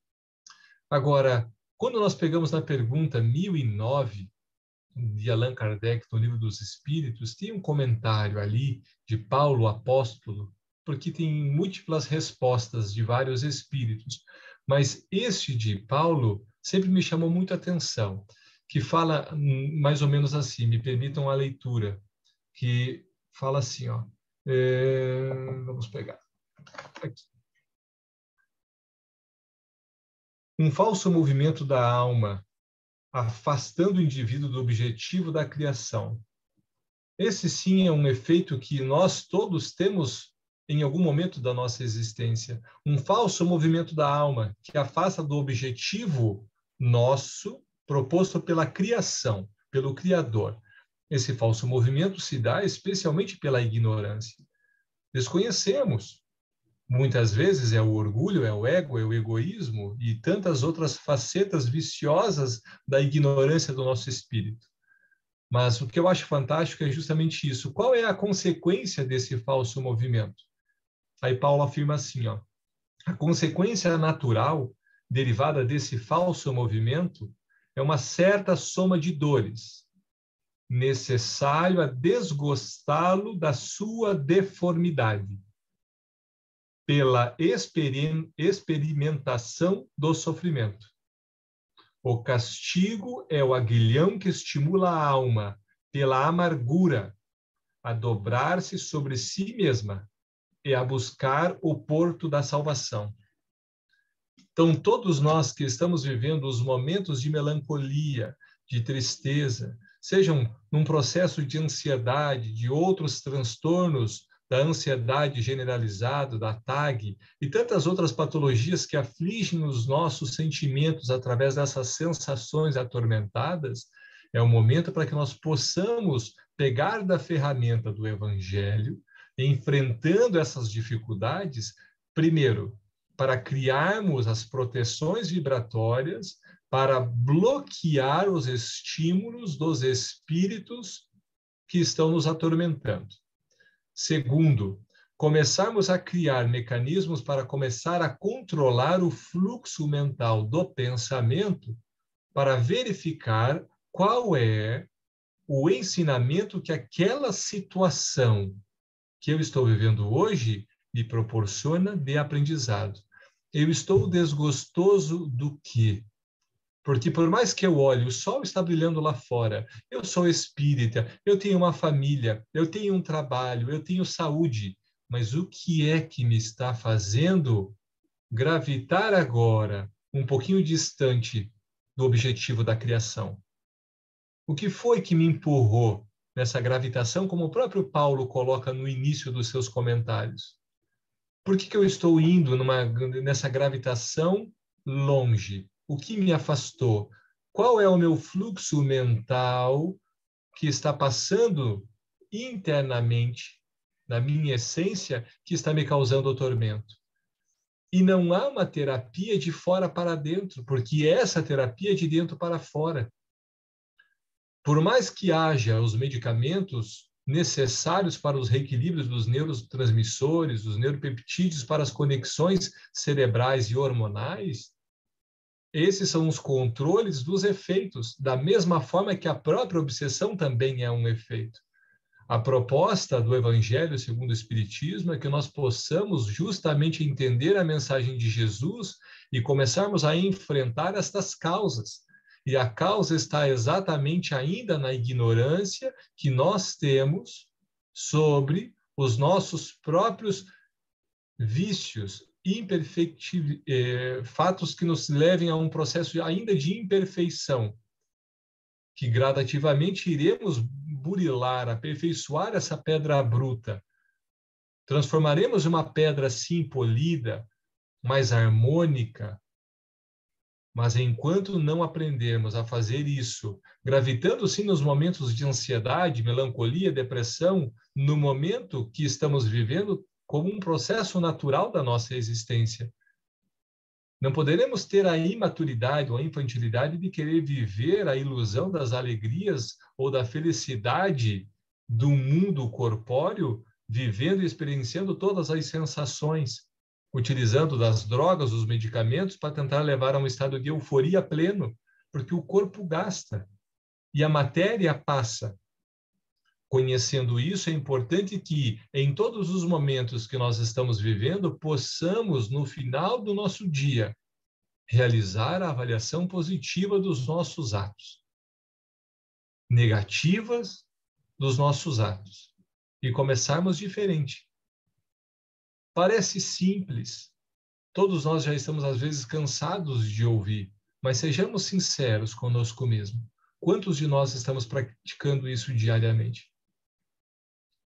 S5: Agora, quando nós pegamos na pergunta 1009, de Allan Kardec, no Livro dos Espíritos, tem um comentário ali de Paulo Apóstolo, porque tem múltiplas respostas de vários espíritos, mas este de Paulo sempre me chamou muito a atenção, que fala mais ou menos assim, me permitam a leitura, que fala assim, ó, vamos pegar aqui. Um falso movimento da alma afastando o indivíduo do objetivo da criação. Esse sim é um efeito que nós todos temos em algum momento da nossa existência. Um falso movimento da alma que afasta do objetivo nosso proposto pela criação, pelo Criador. Esse falso movimento se dá especialmente pela ignorância. desconhecemos. Muitas vezes é o orgulho, é o ego, é o egoísmo e tantas outras facetas viciosas da ignorância do nosso espírito. Mas o que eu acho fantástico é justamente isso. Qual é a consequência desse falso movimento? Aí Paulo afirma assim, ó, a consequência natural derivada desse falso movimento é uma certa soma de dores, necessário a desgostá-lo da sua deformidade, pela experimentação do sofrimento. O castigo é o aguilhão que estimula a alma, pela amargura, a dobrar-se sobre si mesma e a buscar o porto da salvação. Então, todos nós que estamos vivendo os momentos de melancolia, de tristeza, sejam num processo de ansiedade, de outros transtornos da ansiedade generalizada, da TAG, e tantas outras patologias que afligem os nossos sentimentos através dessas sensações atormentadas, é o momento para que nós possamos pegar da ferramenta do Evangelho, enfrentando essas dificuldades, primeiro, para criarmos as proteções vibratórias, para bloquear os estímulos dos espíritos que estão nos atormentando. Segundo, começarmos a criar mecanismos para começar a controlar o fluxo mental do pensamento, para verificar qual é o ensinamento que aquela situação que eu estou vivendo hoje me proporciona de aprendizado. Eu estou desgostoso do quê? Porque por mais que eu olhe, o sol está brilhando lá fora, eu sou espírita, eu tenho uma família, eu tenho um trabalho, eu tenho saúde, mas o que é que me está fazendo gravitar agora, um pouquinho distante do objetivo da criação? O que foi que me empurrou nessa gravitação, como o próprio Paulo coloca no início dos seus comentários? Por que eu estou indo nessa gravitação longe? O que me afastou? Qual é o meu fluxo mental que está passando internamente, na minha essência, que está me causando o tormento? E não há uma terapia de fora para dentro, porque essa terapia é de dentro para fora. Por mais que haja os medicamentos necessários para os reequilíbrios dos neurotransmissores, dos neuropeptídeos, para as conexões cerebrais e hormonais, esses são os controles dos efeitos, da mesma forma que a própria obsessão também é um efeito. A proposta do Evangelho segundo o Espiritismo é que nós possamos justamente entender a mensagem de Jesus e começarmos a enfrentar estas causas. E a causa está exatamente ainda na ignorância que nós temos sobre os nossos próprios vícios, fatos que nos levem a um processo ainda de imperfeição, que gradativamente iremos burilar, aperfeiçoar essa pedra bruta. Transformaremos uma pedra assim polida, mais harmônica, mas enquanto não aprendermos a fazer isso, gravitando sim nos momentos de ansiedade, melancolia, depressão, no momento que estamos vivendo como um processo natural da nossa existência, não poderemos ter a imaturidade ou a infantilidade de querer viver a ilusão das alegrias ou da felicidade do mundo corpóreo, vivendo e experienciando todas as sensações, utilizando das drogas, os medicamentos, para tentar levar a um estado de euforia pleno, porque o corpo gasta e a matéria passa. Conhecendo isso, é importante que, em todos os momentos que nós estamos vivendo, possamos, no final do nosso dia, realizar a avaliação positiva dos nossos atos, negativas dos nossos atos, e começarmos diferente. Parece simples, todos nós já estamos, às vezes, cansados de ouvir, mas sejamos sinceros conosco mesmo. Quantos de nós estamos praticando isso diariamente?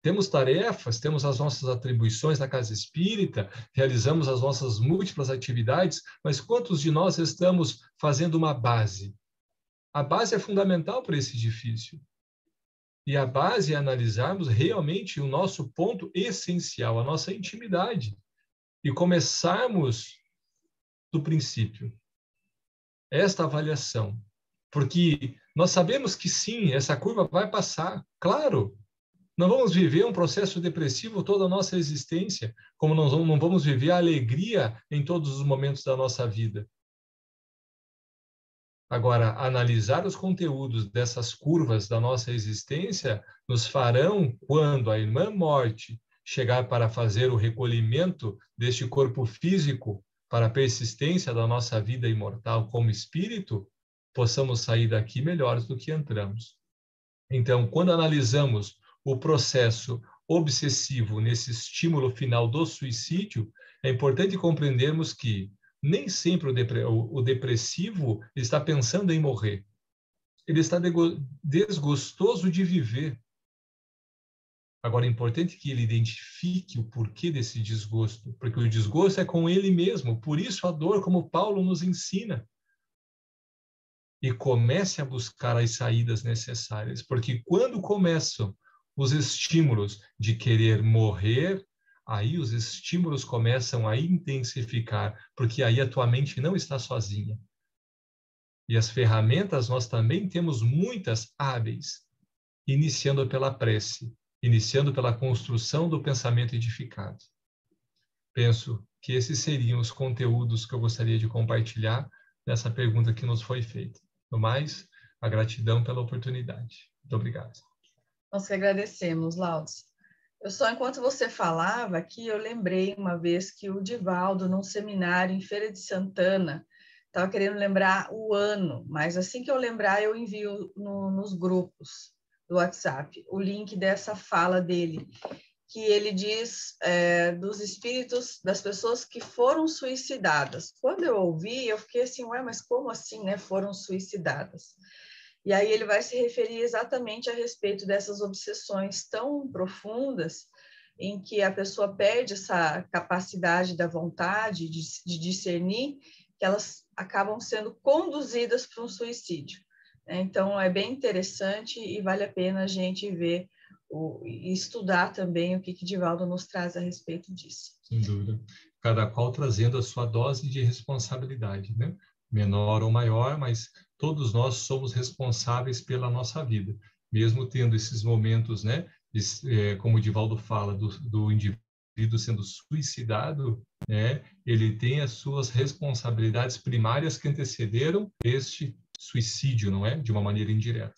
S5: Temos tarefas, temos as nossas atribuições na casa espírita, realizamos as nossas múltiplas atividades, mas quantos de nós estamos fazendo uma base? A base é fundamental para esse edifício. E a base é analisarmos realmente o nosso ponto essencial, a nossa intimidade. E começarmos do princípio. Esta avaliação. Porque nós sabemos que sim, essa curva vai passar. Claro, não vamos viver um processo depressivo toda a nossa existência, como não vamos viver a alegria em todos os momentos da nossa vida. Agora, analisar os conteúdos dessas curvas da nossa existência nos farão, quando a irmã morte chegar para fazer o recolhimento deste corpo físico para a persistência da nossa vida imortal como espírito, possamos sair daqui melhores do que entramos. Então, quando analisamos o processo obsessivo nesse estímulo final do suicídio, é importante compreendermos que nem sempre o depressivo está pensando em morrer. Ele está desgostoso de viver. Agora, é importante que ele identifique o porquê desse desgosto, porque o desgosto é com ele mesmo, por isso a dor, como Paulo nos ensina. E comece a buscar as saídas necessárias, porque quando começam os estímulos de querer morrer, aí os estímulos começam a intensificar, porque aí a tua mente não está sozinha. E as ferramentas nós também temos muitas hábeis, iniciando pela prece, iniciando pela construção do pensamento edificado. Penso que esses seriam os conteúdos que eu gostaria de compartilhar nessa pergunta que nos foi feita. No mais, a gratidão pela oportunidade. Muito obrigado.
S1: Nós que agradecemos, Laudes. Enquanto você falava aqui, eu lembrei uma vez que o Divaldo, num seminário em Feira de Santana, estava querendo lembrar o ano, mas assim que eu lembrar, eu envio nos grupos do WhatsApp o link dessa fala dele, que ele diz dos espíritos das pessoas que foram suicidadas. Quando eu ouvi, eu fiquei assim, ué, mas como assim, né, foram suicidadas? E aí ele vai se referir exatamente a respeito dessas obsessões tão profundas em que a pessoa perde essa capacidade da vontade de discernir, que elas acabam sendo conduzidas para um suicídio. Então, é bem interessante e vale a pena a gente ver e estudar também o que Divaldo nos traz a respeito disso.
S5: Sem dúvida. Cada qual trazendo a sua dose de responsabilidade, né? Menor ou maior, mas todos nós somos responsáveis pela nossa vida. Mesmo tendo esses momentos, né? Como o Divaldo fala, do indivíduo sendo suicidado, né? Ele tem as suas responsabilidades primárias que antecederam este suicídio, não é? De uma maneira indireta.